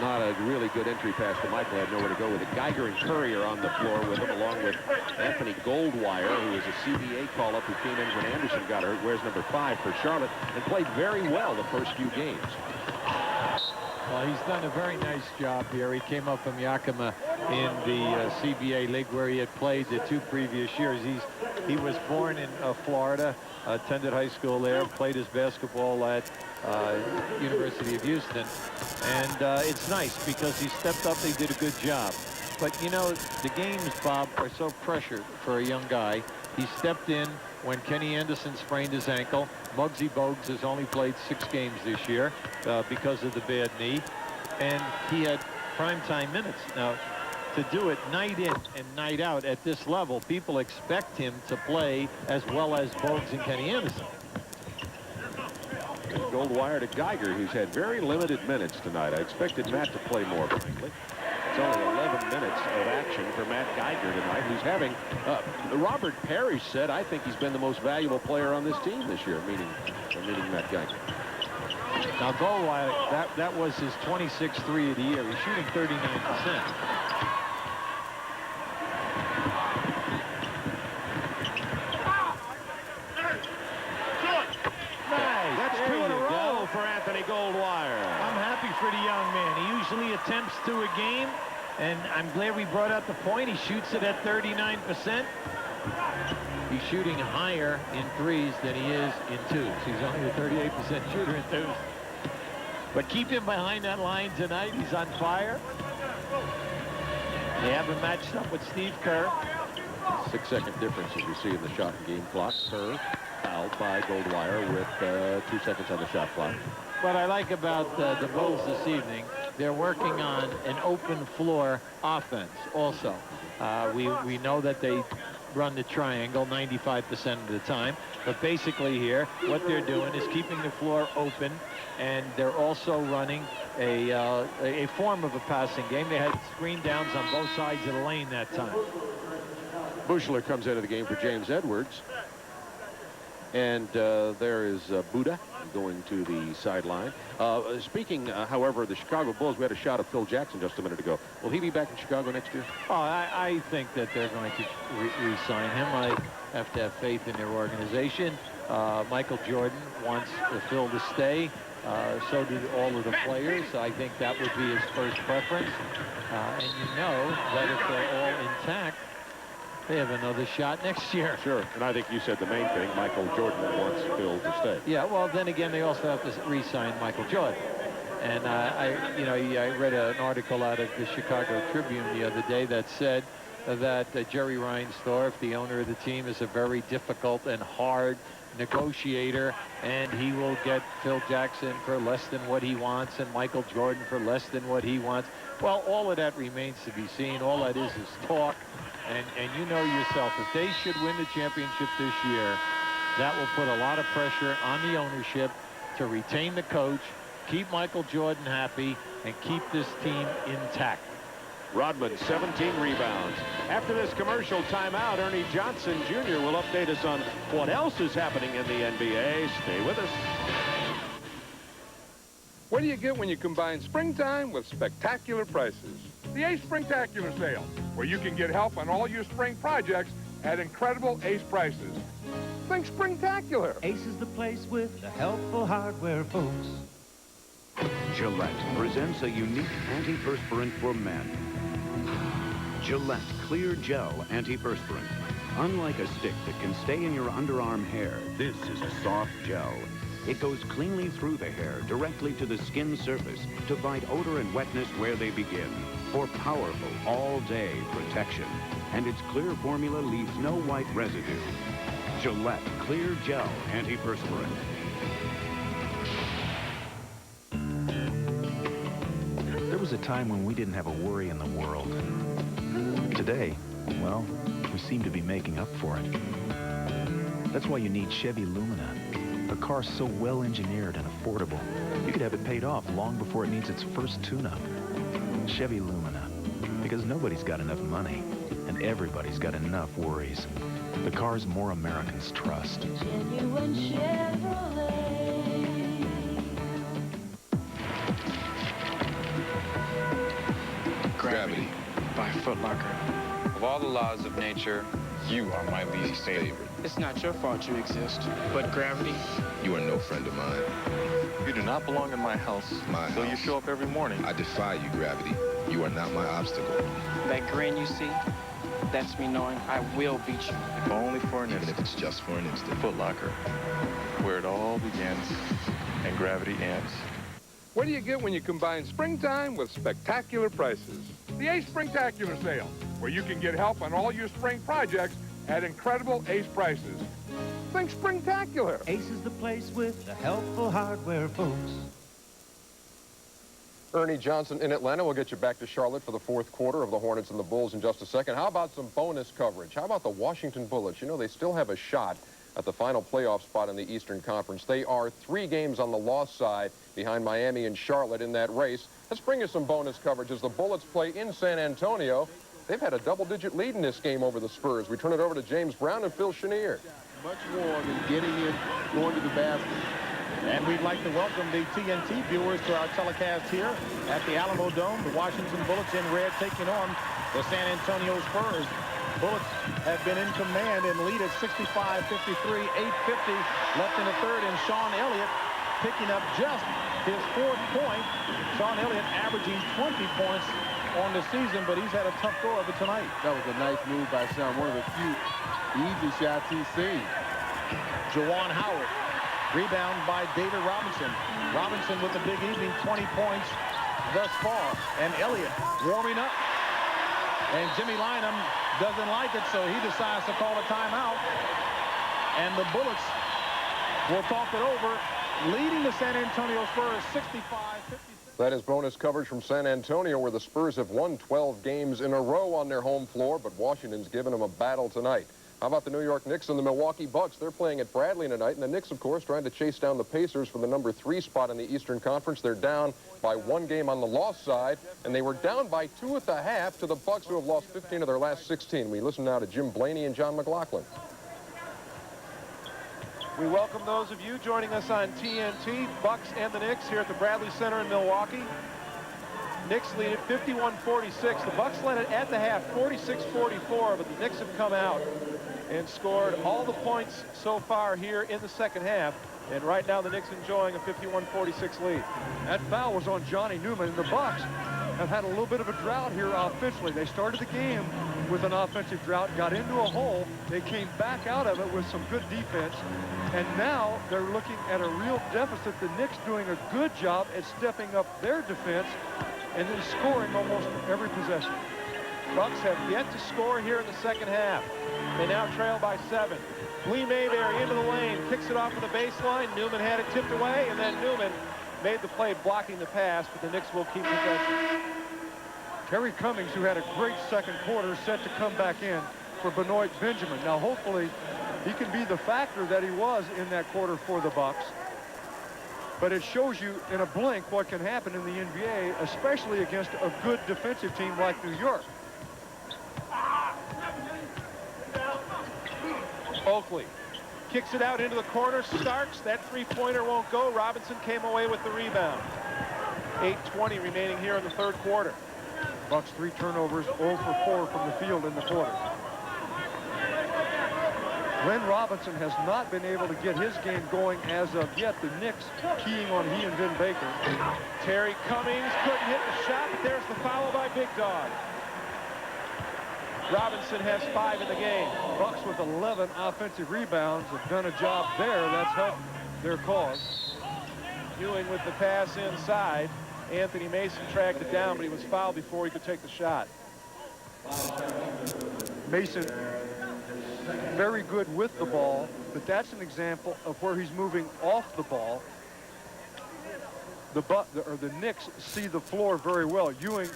Not a really good entry pass to Michael. Had nowhere to go with it. Geiger and Curry are on the floor with him, along with Anthony Goldwire, who was a CBA call-up who came in when Anderson got hurt. Wears number 5 for Charlotte and played very well the first few games. Well, he's done a very nice job here. He came up from Yakima in the CBA league where he had played the 2 previous years. He was born in Florida, attended high school there, played his basketball at University of Houston. And it's nice because he stepped up. He did a good job. But, you know, the games, Bob, are so pressured for a young guy. He stepped in when Kenny Anderson sprained his ankle. Muggsy Bogues has only played 6 games this year because of the bad knee. And he had primetime minutes. Now, to do it night in and night out at this level, people expect him to play as well as Bogues and Kenny Anderson. Goldwire to Geiger, who's had very limited minutes tonight. I expected Matt to play more, frankly. It's only 11 minutes of action for Matt Geiger tonight, who's having, Robert Parrish said, I think he's been the most valuable player on this team this year, meaning Matt Geiger. Now, Goldwire, that was his 26th 3 of the year. He's shooting 39%. For Anthony Goldwire. I'm happy for the young man. He usually attempts 2 a game, and I'm glad we brought out the point. He shoots it at 39%. He's shooting higher in 3s than he is in 2s. He's only a 38% shooter in 2s. But keep him behind that line tonight. He's on fire. They have him matched up with Steve Kerr. 6-second difference, as you see in the shot and game clock. Kerr fouled by Goldwire with 2 seconds on the shot clock. What I like about the Bulls this evening, they're working on an open floor offense also. We know that they run the triangle 95% of the time, but basically here what they're doing is keeping the floor open, and they're also running a form of a passing game. They had screen downs on both sides of the lane that time. Buechler comes into the game for James Edwards. And there is Buddha going to the sideline. Speaking, however, of the Chicago Bulls, we had a shot of Phil Jackson just a minute ago. Will he be back in Chicago next year? Oh, I think that they're going to re-sign him. I have to have faith in their organization. Michael Jordan wants Phil to stay. So do all of the players. I think that would be his first preference. And you know that if they're all intact, they have another shot next year. Sure, and I think you said the main thing, Michael Jordan wants Phil to stay. Yeah, well, then again, they also have to re-sign Michael Jordan. And I read an article out of the Chicago Tribune the other day that said that Jerry Reinsdorf, the owner of the team, is a very difficult and hard negotiator, and he will get Phil Jackson for less than what he wants and Michael Jordan for less than what he wants. Well, all of that remains to be seen. All that is talk. And you know yourself, if they should win the championship this year, that will put a lot of pressure on the ownership to retain the coach, keep Michael Jordan happy, and keep this team intact. Rodman, 17 rebounds. After this commercial timeout, Ernie Johnson Jr. will update us on what else is happening in the NBA. Stay with us. What do you get when you combine springtime with spectacular prices? The Ace Springtacular Sale, where you can get help on all your spring projects at incredible Ace prices. Think springtacular. Ace is the place with the helpful hardware, folks. Gillette presents a unique antiperspirant for men. Gillette Clear Gel Antiperspirant. Unlike a stick that can stay in your underarm hair, this is a soft gel. It goes cleanly through the hair, directly to the skin surface, to fight odor and wetness where they begin, for powerful all-day protection. And its clear formula leaves no white residue. Gillette Clear Gel Antiperspirant. There was a time when we didn't have a worry in the world. Today, well, we seem to be making up for it. That's why you need Chevy Lumina. A car so well engineered and affordable, you could have it paid off long before it needs its first tune-up. Chevy Lumina, because nobody's got enough money, and everybody's got enough worries. The cars more Americans trust. Genuine Chevrolet. Gravity by Foot Locker. Of all the laws of nature, you are my least favorite. It's not your fault you exist, but gravity. You are no friend of mine. You do not belong in my house. So you show up every morning. I defy you, Gravity. You are not my obstacle. That grin you see, that's me knowing I will beat you. If only for an instant. Even if it's just for an instant. Foot Locker, where it all begins and gravity ends. What do you get when you combine springtime with spectacular prices? The Ace Springtacular Sale, where you can get help on all your spring projects at incredible Ace prices. Think springtacular. Ace is the place with the helpful hardware, folks. Ernie Johnson in Atlanta. We'll get you back to Charlotte for the fourth quarter of the Hornets and the Bulls in just a second. How about some bonus coverage? How about the Washington Bullets? You know, they still have a shot at the final playoff spot in the Eastern Conference. They are 3 games on the loss side behind Miami and Charlotte in that race. Let's bring you some bonus coverage as the Bullets play in San Antonio. They've had a double-digit lead in this game over the Spurs. We turn it over to James Brown and Phil Chenier. Much more than getting in, going to the basket. And we'd like to welcome the TNT viewers to our telecast here at the Alamo Dome. The Washington Bullets in red taking on the San Antonio Spurs. Bullets have been in command and lead at 65-53, 8:50 left in the third, and Sean Elliott picking up just his 4th point. Sean Elliott averaging 20 points on the season, but he's had a tough go of it tonight. That was a nice move by Sean. One of the few easy shots he's seen. Jawan Howard. Rebound by David Robinson. Robinson with a big evening, 20 points thus far. And Elliott warming up. And Jimmy Lynam doesn't like it, so he decides to call a timeout. And the Bullets will talk it over, leading the San Antonio Spurs 65-56. That is bonus coverage from San Antonio, where the Spurs have won 12 games in a row on their home floor, but Washington's given them a battle tonight. How about the New York Knicks and the Milwaukee Bucks? They're playing at Bradley tonight, and the Knicks, of course, trying to chase down the Pacers for the number 3 spot in the Eastern Conference. They're down by 1 game on the loss side, and they were down by 2 at the half to the Bucks, who have lost 15 of their last 16. We listen now to Jim Blaney and John McLaughlin. We welcome those of you joining us on TNT, Bucks and the Knicks here at the Bradley Center in Milwaukee. Knicks lead it 51-46. The Bucks led it at the half 46-44, but the Knicks have come out and scored all the points so far here in the second half. And right now the Knicks enjoying a 51-46 lead. That foul was on Johnny Newman, and the Bucks have had a little bit of a drought here offensively. They started the game with an offensive drought, got into a hole. They came back out of it with some good defense. And now they're looking at a real deficit. The Knicks doing a good job at stepping up their defense and then scoring almost every possession. Bucks have yet to score here in the second half. They now trail by 7. Lee Mayberry into the lane, kicks it off of the baseline. Newman had it tipped away, and then Newman made the play blocking the pass, but the Knicks will keep possession. Terry Cummings, who had a great second quarter, set to come back in for Benoit Benjamin. Now, hopefully, he can be the factor that he was in that quarter for the Bucks. But it shows you in a blink what can happen in the NBA, especially against a good defensive team like New York. Oakley kicks it out into the corner. Starks, that 3-pointer won't go. Robinson came away with the rebound. 8:20 remaining here in the third quarter. Bucks 3 turnovers, 0 for 4 from the field in the quarter. Glenn Robinson has not been able to get his game going as of yet. The Knicks keying on he and Vin Baker. Terry Cummings couldn't hit the shot, but there's the foul by Big Dog. Robinson has 5 in the game. Bucks with 11 offensive rebounds have done a job there. That's helped their cause. Ewing with the pass inside. Anthony Mason tracked it down, but he was fouled before he could take the shot. Mason, very good with the ball, but that's an example of where he's moving off the ball. The Knicks see the floor very well. Ewing,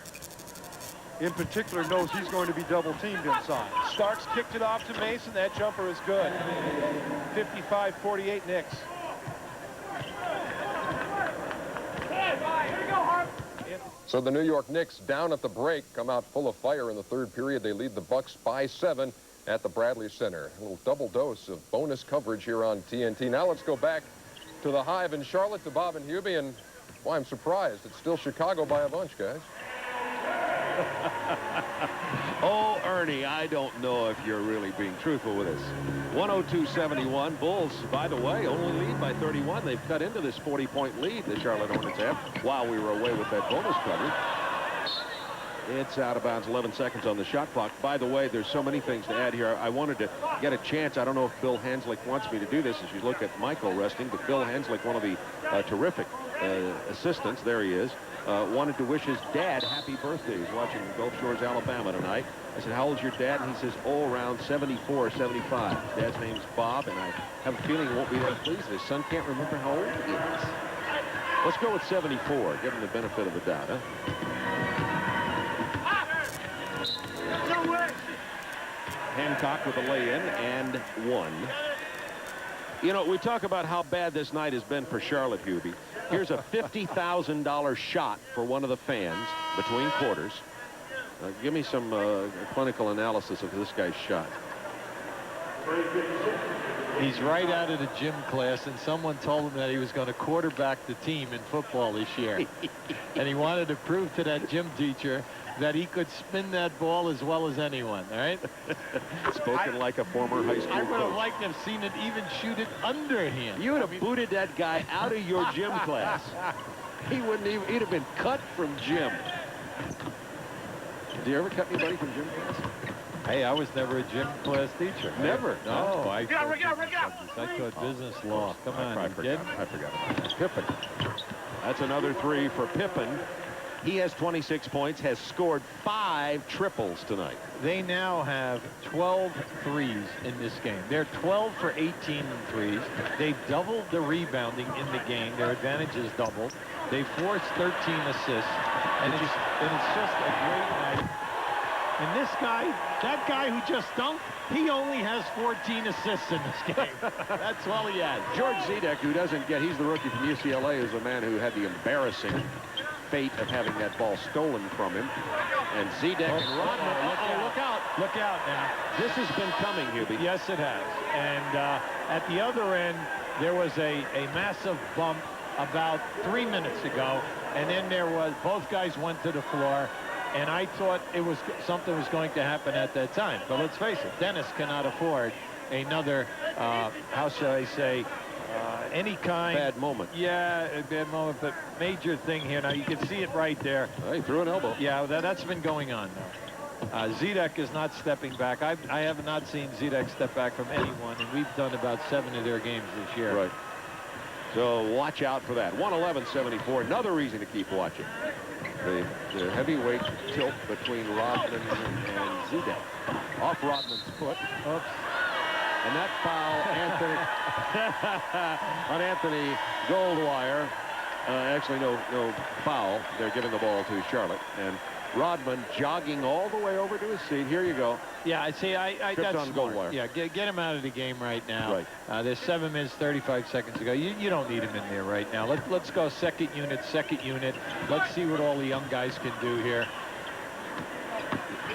in particular, knows he's going to be double-teamed inside. Starks kicked it off to Mason. That jumper is good. 55-48 Knicks. So the New York Knicks down at the break come out full of fire in the third period. They lead the Bucks by 7 at the Bradley Center. A little double dose of bonus coverage here on TNT. Now let's go back to the Hive in Charlotte to Bob and Hubie. And well, I'm surprised. It's still Chicago by a bunch, guys. Oh, Ernie, I don't know if you're really being truthful with us. 102-71. Bulls, by the way, only lead by 31. They've cut into this 40-point lead the Charlotte Hornets have while we were away with that bonus coverage. It's out of bounds, 11 seconds on the shot clock. By the way, there's so many things to add here. I wanted to get a chance. I don't know if Bill Hanslick wants me to do this as you look at Michael resting, but Bill Hanslick, one of the terrific assistants, there he is, wanted to wish his dad happy birthday. He's watching Gulf Shores, Alabama tonight. I said, how old's your dad? And he says, oh, around 74 or 75. His dad's name's Bob, and I have a feeling he won't be that pleased. His son can't remember how old he is. Let's go with 74. Give him the benefit of the doubt, huh? Hancock with a lay-in and one. You know, we talk about how bad this night has been for Charlotte, Hubie. Here's a $50,000 shot for one of the fans between quarters. Give me some clinical analysis of this guy's shot. He's right out of the gym class, and someone told him that he was going to quarterback the team in football this year. And he wanted to prove to that gym teacher that he could spin that ball as well as anyone, all right? Spoken like a former high school I would have coach. liked to have seen it even shoot it underhand. You would have booted that guy out of your gym class. He wouldn't even, he'd have been cut from gym. Did you ever cut anybody from gym class? Hey, I was never a gym class teacher. Never? No, I taught business law. Come on, I forgot about that. Pippen. That's another three for Pippen. He has 26 points, has scored 5 triples tonight. They now have 12 threes in this game. They're 12 for 18 in threes. They've doubled the rebounding in the game. Their advantage is doubled. They forced 13 assists, and it's just a great night. And this guy, that guy who just dunked, he only has 14 assists in this game. That's all he has. George Zedek, who doesn't get, he's the rookie from UCLA, is the man who had the embarrassing fate of having that ball stolen from him. And Zedek and Rodman, look out. Look out now. This has been coming, Hubie. Yes, it has. And at the other end, there was a massive bump about 3 minutes ago. And then there was, both guys went to the floor. And I thought it was something was going to happen at that time. But let's face it, Dennis cannot afford another, how shall I say, any kind. Bad moment. Yeah, a bad moment, but major thing here. Now, you can see it right there. He threw an elbow. Yeah, that's been going on now. Zedek is not stepping back. I have not seen Zedek step back from anyone, and we've done about 7 of their games this year. Right. So watch out for that. 111-74. Another reason to keep watching. The heavyweight tilt between Rodman and Zedek. Off Rodman's foot. Oops. And that foul, Anthony, on Anthony Goldwire. Actually, no foul. They're giving the ball to Charlotte. And Rodman jogging all the way over to his seat. Here you go. Yeah, I see. That's on smart. Goldwire. Yeah, get him out of the game right now. Right. There's 7 minutes, 35 seconds to go. You don't need him in there right now. Let's go second unit. Let's see what all the young guys can do here.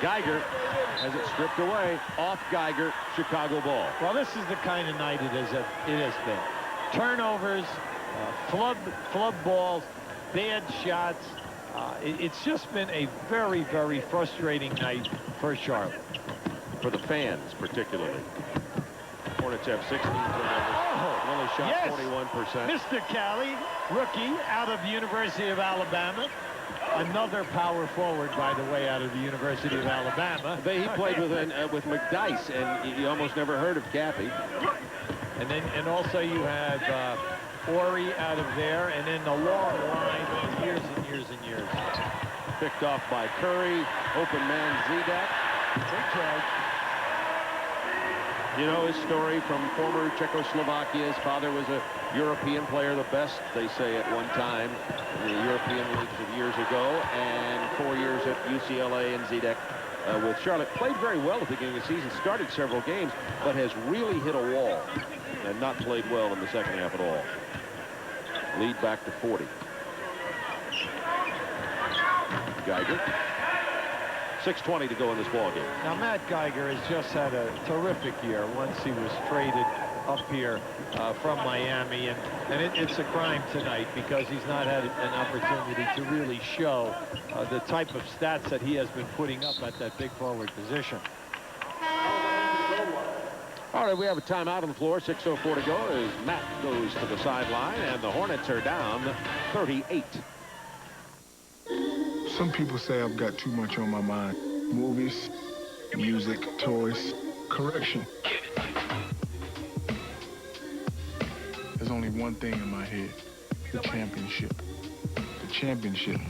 Geiger has it stripped away. Off Geiger, Chicago ball. Well, this is the kind of night it has been. Turnovers, flub balls, bad shots. It's just been a very, very frustrating night for Charlotte. For the fans, particularly. Hornets have 16 turnovers. Only shot yes. 41%. Mr. Cali, rookie out of the University of Alabama. Another power forward, by the way, out of the University of Alabama. He played with McDice, and you almost never heard of Cappy. And also you have Ori out of there, and then the long line of years and years and years. Picked off by Curry. Open man Zidek. Big charge. You know his story from former Czechoslovakia. His father was a European player, the best, they say, at one time in the European leagues of years ago, and 4 years at UCLA, and Zidek with Charlotte. Played very well at the beginning of the season, started several games, but has really hit a wall and not played well in the second half at all. Lead back to 40. Geiger. 6:20 to go in this ball game. Now, Matt Geiger has just had a terrific year once he was traded up here from Miami, and it's a crime tonight because he's not had an opportunity to really show the type of stats that he has been putting up at that big forward position. All right, we have a timeout on the floor. 6:04 to go as Matt goes to the sideline, and the Hornets are down 38. Some people say I've got too much on my mind. Movies, music, toys, correction. There's only one thing in my head, the championship. The championship.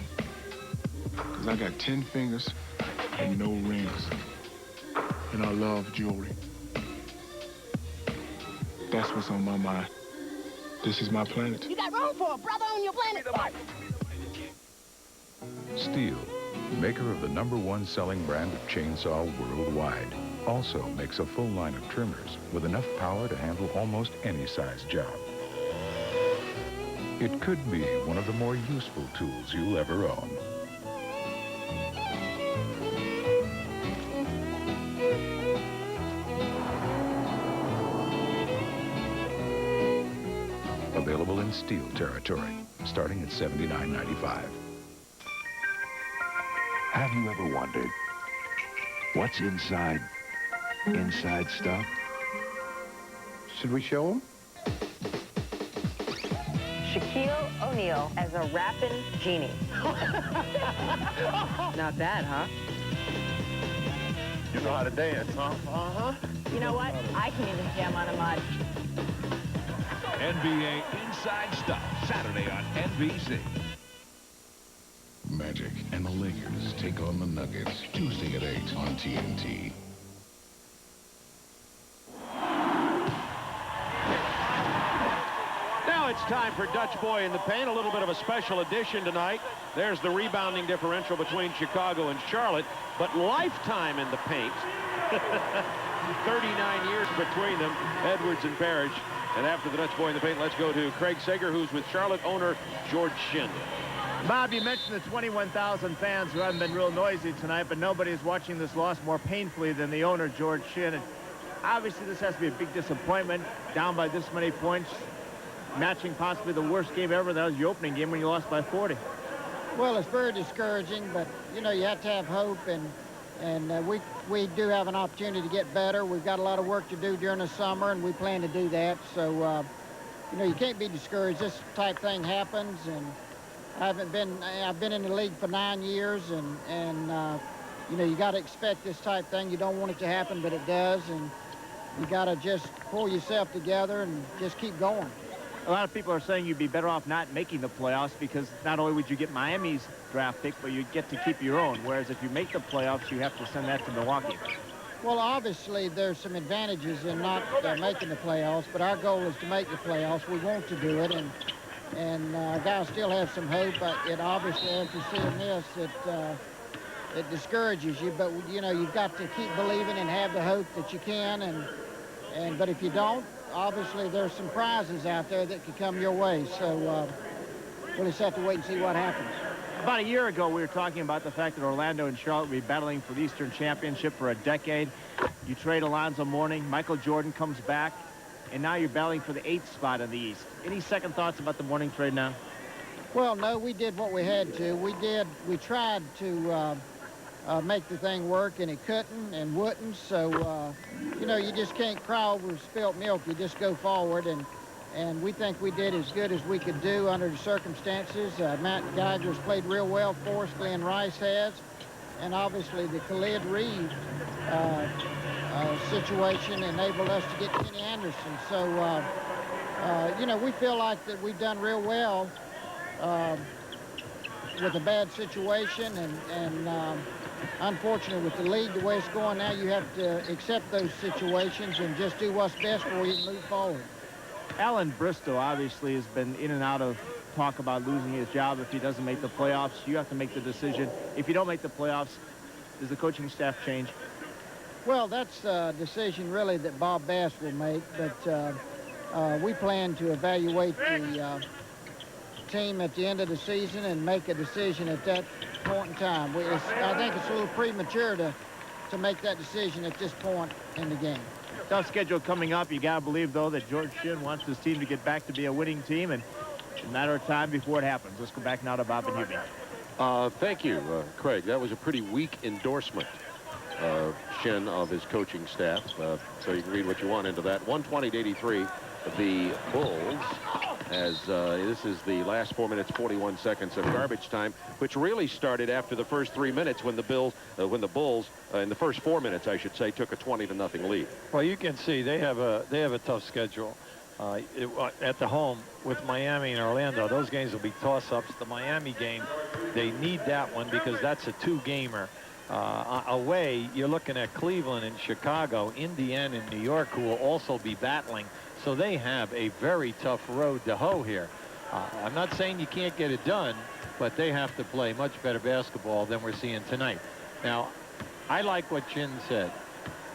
Because I got 10 fingers and no rings. And I love jewelry. That's what's on my mind. This is my planet. You got room for a brother on your planet. Steel, maker of the #1 selling brand of chainsaw worldwide, also makes a full line of trimmers with enough power to handle almost any size job. It could be one of the more useful tools you'll ever own. Available in steel territory, starting at $79.95. Have you ever wondered what's inside stuff? Should we show them? Shaquille O'Neal as a rapping genie. Not bad, huh? You know how to dance, huh? Uh-huh. You know what? I can even jam on a mud. NBA Inside Stuff, Saturday on NBC. Magic and the Lakers take on the Nuggets Tuesday at 8 on TNT. Now it's time for Dutch Boy in the paint. A little bit of a special edition tonight. There's the rebounding differential between Chicago and Charlotte, but lifetime in the paint. 39 years between them, Edwards and Parrish. And after the Dutch Boy in the paint, let's go to Craig Sager, who's with Charlotte owner George Shinn. Bob, you mentioned the 21,000 fans who haven't been real noisy tonight, but nobody is watching this loss more painfully than the owner, George Shinn. And obviously, this has to be a big disappointment, down by this many points, matching possibly the worst game ever. That was the opening game when you lost by 40. Well, it's very discouraging, but, you know, you have to have hope, and we do have an opportunity to get better. We've got a lot of work to do during the summer, and we plan to do that. So, you know, you can't be discouraged. This type thing happens, and I've been in the league for 9 years, and you know, you got to expect this type thing. You don't want it to happen, but it does, and you got to just pull yourself together and just keep going. A lot of people are saying you'd be better off not making the playoffs because not only would you get Miami's draft pick, but you'd get to keep your own, whereas if you make the playoffs, you have to send that to Milwaukee. Well, obviously, there's some advantages in not making the playoffs, but our goal is to make the playoffs. We want to do it, and guys still have some hope. It obviously, after seeing this, it discourages you. But you know, you've got to keep believing and have the hope that you can. But if you don't, obviously there's some prizes out there that could come your way. So we'll just have to wait and see what happens. About a year ago, we were talking about the fact that Orlando and Charlotte will be battling for the Eastern Championship for a decade. You trade Alonzo Mourning, Michael Jordan comes back, and now you're battling for the 8th spot in the East. Any second thoughts about the Mourning trade now? Well, no, we did what we had to. We tried to make the thing work, and it couldn't and wouldn't. So, you know, you just can't cry over spilt milk. You just go forward, and we think we did as good as we could do under the circumstances. Matt Geiger's played real well for us. Glenn Rice has. And obviously the Khalid Reed situation enabled us to get Kenny Anderson. So, you know, we feel like that we've done real well with a bad situation, and unfortunately with the league the way it's going now, you have to accept those situations and just do what's best for you and move forward. Alan Bristow obviously has been in and out of talk about losing his job if he doesn't make the playoffs. You have to make the decision. If you don't make the playoffs, does the coaching staff change? Well, that's a decision really that Bob Bass will make, but we plan to evaluate the team at the end of the season and make a decision at that point in time. I think it's a little premature to make that decision at this point in the game. Tough schedule coming up. You got to believe, though, that George Shinn wants his team to get back to be a winning team, and it's a matter of time before it happens. Let's go back now to Bob and Hubie. Thank you, Craig. That was a pretty weak endorsement, Shinn, of his coaching staff. So you can read what you want into that. 120-83, the Bulls, as this is the last 4 minutes, 41 seconds of garbage time, which really started after the first 3 minutes when the Bulls, in the first 4 minutes, I should say, took a 20-0 lead. Well, you can see they have a tough schedule. At the home with Miami and Orlando, those games will be toss-ups. The Miami game, they need that one because that's a two-gamer. Away, you're looking at Cleveland and Chicago, Indiana and New York, who will also be battling. So they have a very tough road to hoe here. I'm not saying you can't get it done, but they have to play much better basketball than we're seeing tonight. Now, I like what Shinn said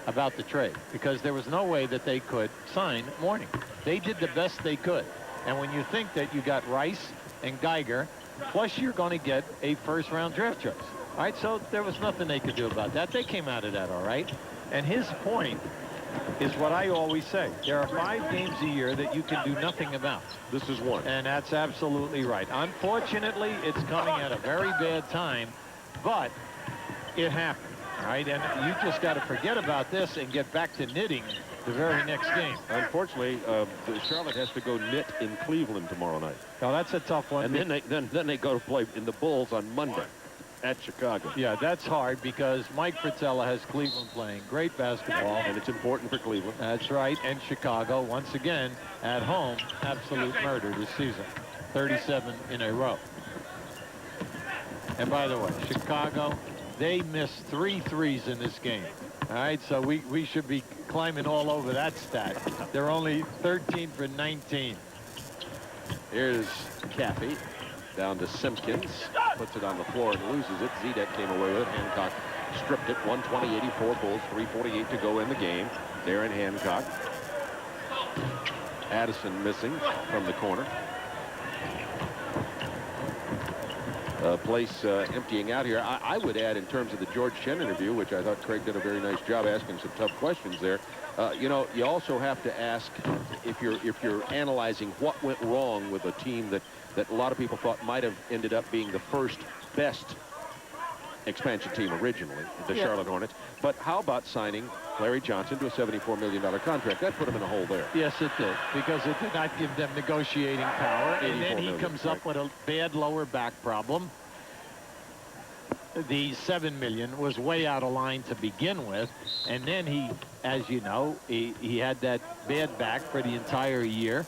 about the trade, because there was no way that they could sign Mourning. They did the best they could. And when you think that you got Rice and Geiger, plus you're going to get a first-round draft choice. All right, so there was nothing they could do about that. They came out of that all right. And his point is what I always say. There are 5 games a year that you can do nothing about. This is one. And that's absolutely right. Unfortunately, it's coming at a very bad time, but it happened. All right, and you just got to forget about this and get back to knitting the very next game. Unfortunately, Charlotte has to go knit in Cleveland tomorrow night. Now that's a tough one. And then they go to play in the Bulls on Monday at Chicago. Yeah, that's hard because Mike Fratello has Cleveland playing great basketball. And it's important for Cleveland. That's right. And Chicago, once again, at home, absolute murder this season. 37 in a row. And by the way, Chicago, they missed 3 threes in this game. All right, so we should be climbing all over that stat. They're only 13 for 19. Here's Caffey down to Simpkins. Puts it on the floor and loses it. Zedek came away with it. Hancock stripped it. 120-84 Bulls. 3:48 to go in the game. Darren Hancock. Addison missing from the corner. Place emptying out here. I would add, in terms of the George Shinn interview, which I thought Craig did a very nice job asking some tough questions there. You know, you also have to ask, if you're analyzing what went wrong with a team that a lot of people thought might have ended up being the first best expansion team originally, the Charlotte Hornets. But how about signing Larry Johnson to a $74 million contract? That put him in a hole there. Yes, it did, because it did not give them negotiating power. And then he comes up with a bad lower back problem. The $7 million was way out of line to begin with. And then he, as you know, he had that bad back for the entire year.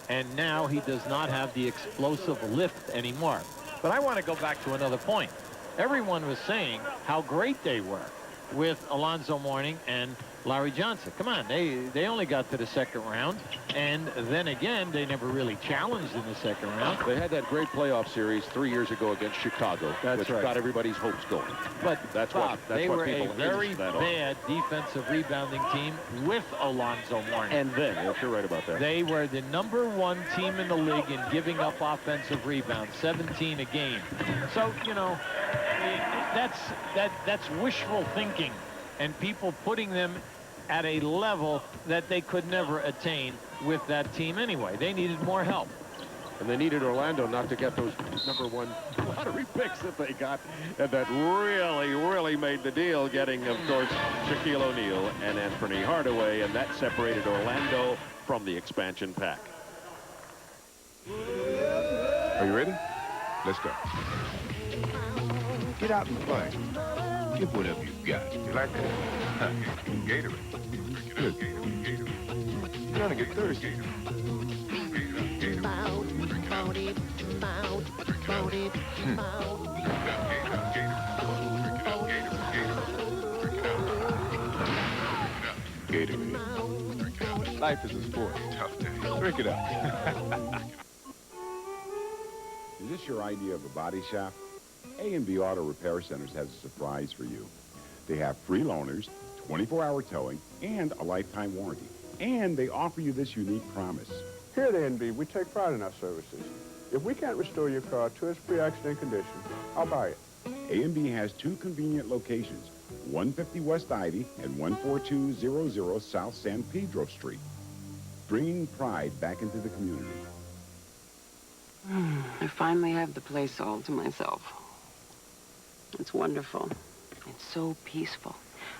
And now he does not have the explosive lift anymore. But I want to go back to another point. Everyone was saying how great they were with Alonzo Mourning and Larry Johnson. Come on, they only got to the second round, and then again they never really challenged in the second round. They had that great playoff series 3 years ago against Chicago, which got everybody's hopes going. But that's Bob, what they were a people very bad defensive rebounding team with Alonzo Mourning. And then, yes, you're right about that. They were the #1 team in the league in giving up offensive rebounds, 17 a game. So, you know, that's wishful thinking, and people putting them at a level that they could never attain with that team anyway. They needed more help. And they needed Orlando not to get those #1 lottery picks that they got, and that really made the deal, getting, of course, Shaquille O'Neal and Anthony Hardaway, and that separated Orlando from the expansion pack. Are you ready? Let's go. Get out and play. Give whatever you got. You like that? Gatorade. gonna get thirsty. Gatorade. Life is a sport. Tough day. Drink it up. Is this your idea of a body shop? A&B Auto Repair Centers has a surprise for you. They have free loaners, 24-hour towing, and a lifetime warranty. And they offer you this unique promise. Here at A&B, we take pride in our services. If we can't restore your car to its pre-accident condition, I'll buy it. A&B has two convenient locations, 150 West Ivy and 14200 South San Pedro Street, bringing pride back into the community. I finally have the place all to myself. It's wonderful. It's so peaceful.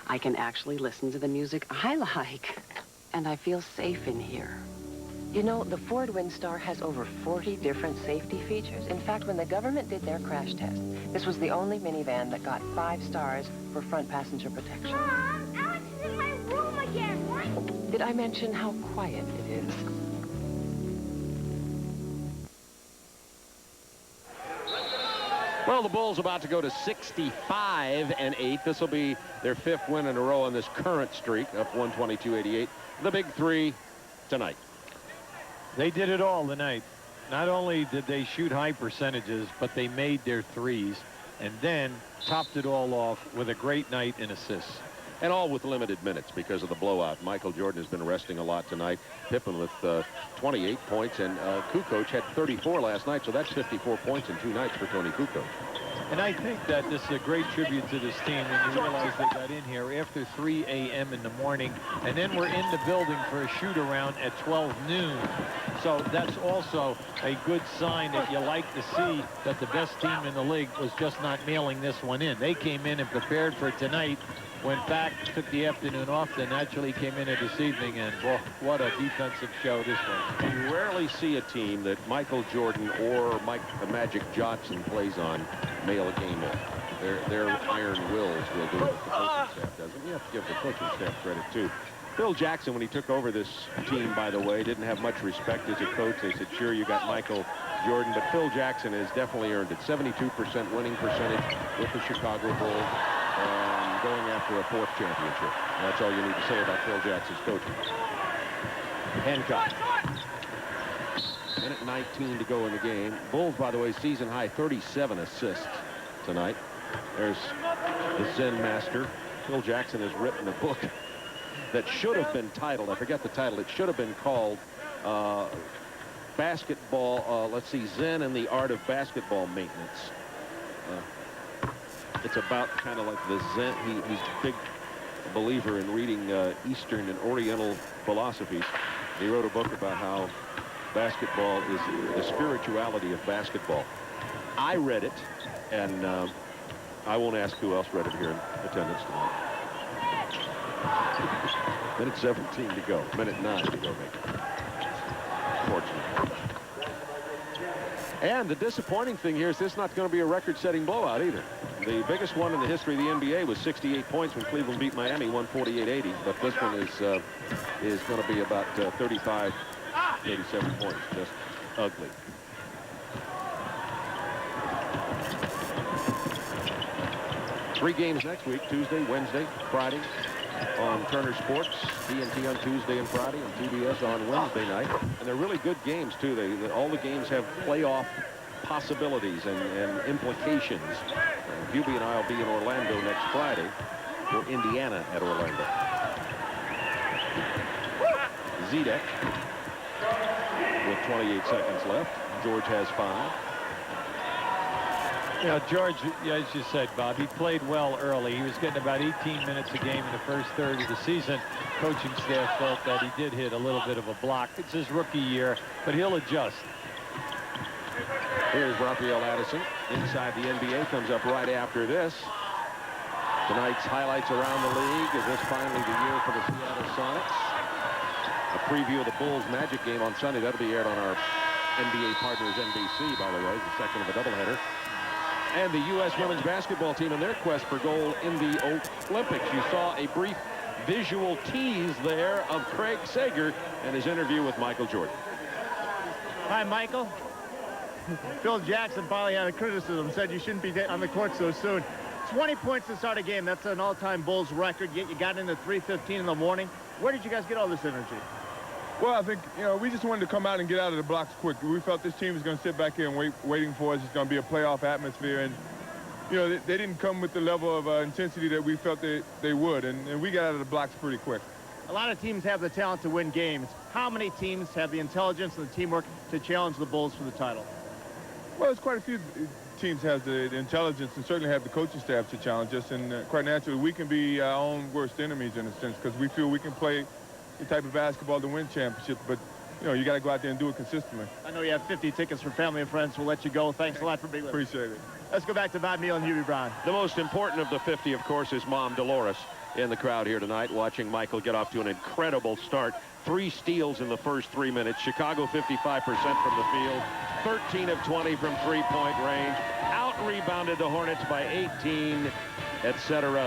I can actually listen to the music I like. And I feel safe in here. You know, the Ford Windstar has over 40 different safety features. In fact, when the government did their crash test, this was the only minivan that got 5 stars for front passenger protection. Mom, Alex is in my room again. What? Did I mention how quiet it is? Well, the Bulls about to go to 65-8. This will be their 5th win in a row on this current streak, up 122-88. The big 3 tonight. They did it all tonight. Not only did they shoot high percentages, but they made their threes and then topped it all off with a great night in assists. And all with limited minutes because of the blowout. Michael Jordan has been resting a lot tonight. Pippen with 28 points, and Kukoc had 34 last night, so that's 54 points in 2 nights for Tony Kukoc. And I think that this is a great tribute to this team when you realize they got in here after 3 a.m. in the morning, and then we're in the building for a shoot-around at 12 noon. So that's also a good sign that you like to see that the best team in the league was just not mailing this one in. They came in and prepared for tonight, went back, took the afternoon off, then naturally came in this evening, and boy, what a defensive show this was. You rarely see a team that Michael Jordan or the Magic Johnson plays on mail a game in. Their iron wills will do it. The coaching staff doesn't. You have to give the coaching staff credit, too. Phil Jackson, when he took over this team, by the way, didn't have much respect as a coach. They said, sure, you got Michael Jordan, but Phil Jackson has definitely earned it. 72% winning percentage with the Chicago Bulls. Going after a 4th championship. That's all you need to say about Phil Jackson's coaching. Hancock. Minute 19 to go in the game. Bulls, by the way, season high 37 assists tonight. There's the Zen master. Phil Jackson has written a book that should have been titled, I forget the title, it should have been called Basketball, let's see, Zen and the Art of Basketball Maintenance. It's about kind of like the Zen. He's a big believer in reading Eastern and Oriental philosophies. He wrote a book about how basketball is the spirituality of basketball. I read it, and I won't ask who else read it here in attendance tonight. Minute 17 to go. Minute 9 to go, maybe. Fortunately. And the disappointing thing here is this is not going to be a record-setting blowout either. The biggest one in the history of the NBA was 68 points when Cleveland beat Miami, 148-80. But this one is going to be about 35, 37 points. Just ugly. Three games next week, Tuesday, Wednesday, Friday on Turner Sports, TNT on Tuesday and Friday, and TBS on Wednesday night. And they're really good games, too. All the games have playoff possibilities and implications. Hubie and I will be in Orlando next Friday for Indiana at Orlando. Zedek with 28 seconds left. George has 5. You know, George, as you said, Bob, he played well early. He was getting about 18 minutes a game in the first third of the season. Coaching staff felt that he did hit a little bit of a block. It's his rookie year, but he'll adjust. Here's Raphael Addison. Inside the NBA comes up right after this. Tonight's highlights around the league. Is this finally the year for the Seattle Sonics? A preview of the Bulls Magic game on Sunday. That'll be aired on our NBA partners NBC, by the way, the second of a doubleheader. And the U.S. women's basketball team in their quest for gold in the Olympics. You saw a brief visual tease there of Craig Sager and his interview with Michael Jordan. Hi, Michael. Phil Jackson finally had a criticism, said you shouldn't be on the court so soon. 20 points to start a game. That's an all-time Bulls record, yet you got in at 3:15 in the morning. Where did you guys get all this energy? Well, I think, we just wanted to come out and get out of the blocks quick. We felt this team was going to sit back here and waiting for us. It's going to be a playoff atmosphere. And, they didn't come with the level of intensity that we felt they would. And we got out of the blocks pretty quick. A lot of teams have the talent to win games. How many teams have the intelligence and the teamwork to challenge the Bulls for the title? Well, it's quite a few teams have the intelligence and certainly have the coaching staff to challenge us. And quite naturally, we can be our own worst enemies in a sense because we feel we can play the type of basketball to win championships. But, you got to go out there and do it consistently. I know you have 50 tickets for family and friends. We'll let you go. Thanks a lot for being with us. Appreciate it. Let's go back to Bob Neal and Hubie Brown. The most important of the 50, of course, is Mom Dolores in the crowd here tonight, watching Michael get off to an incredible start. 3 steals in the first 3 minutes. Chicago 55% from the field. 13 of 20 from three-point range. Out-rebounded the Hornets by 18, etc.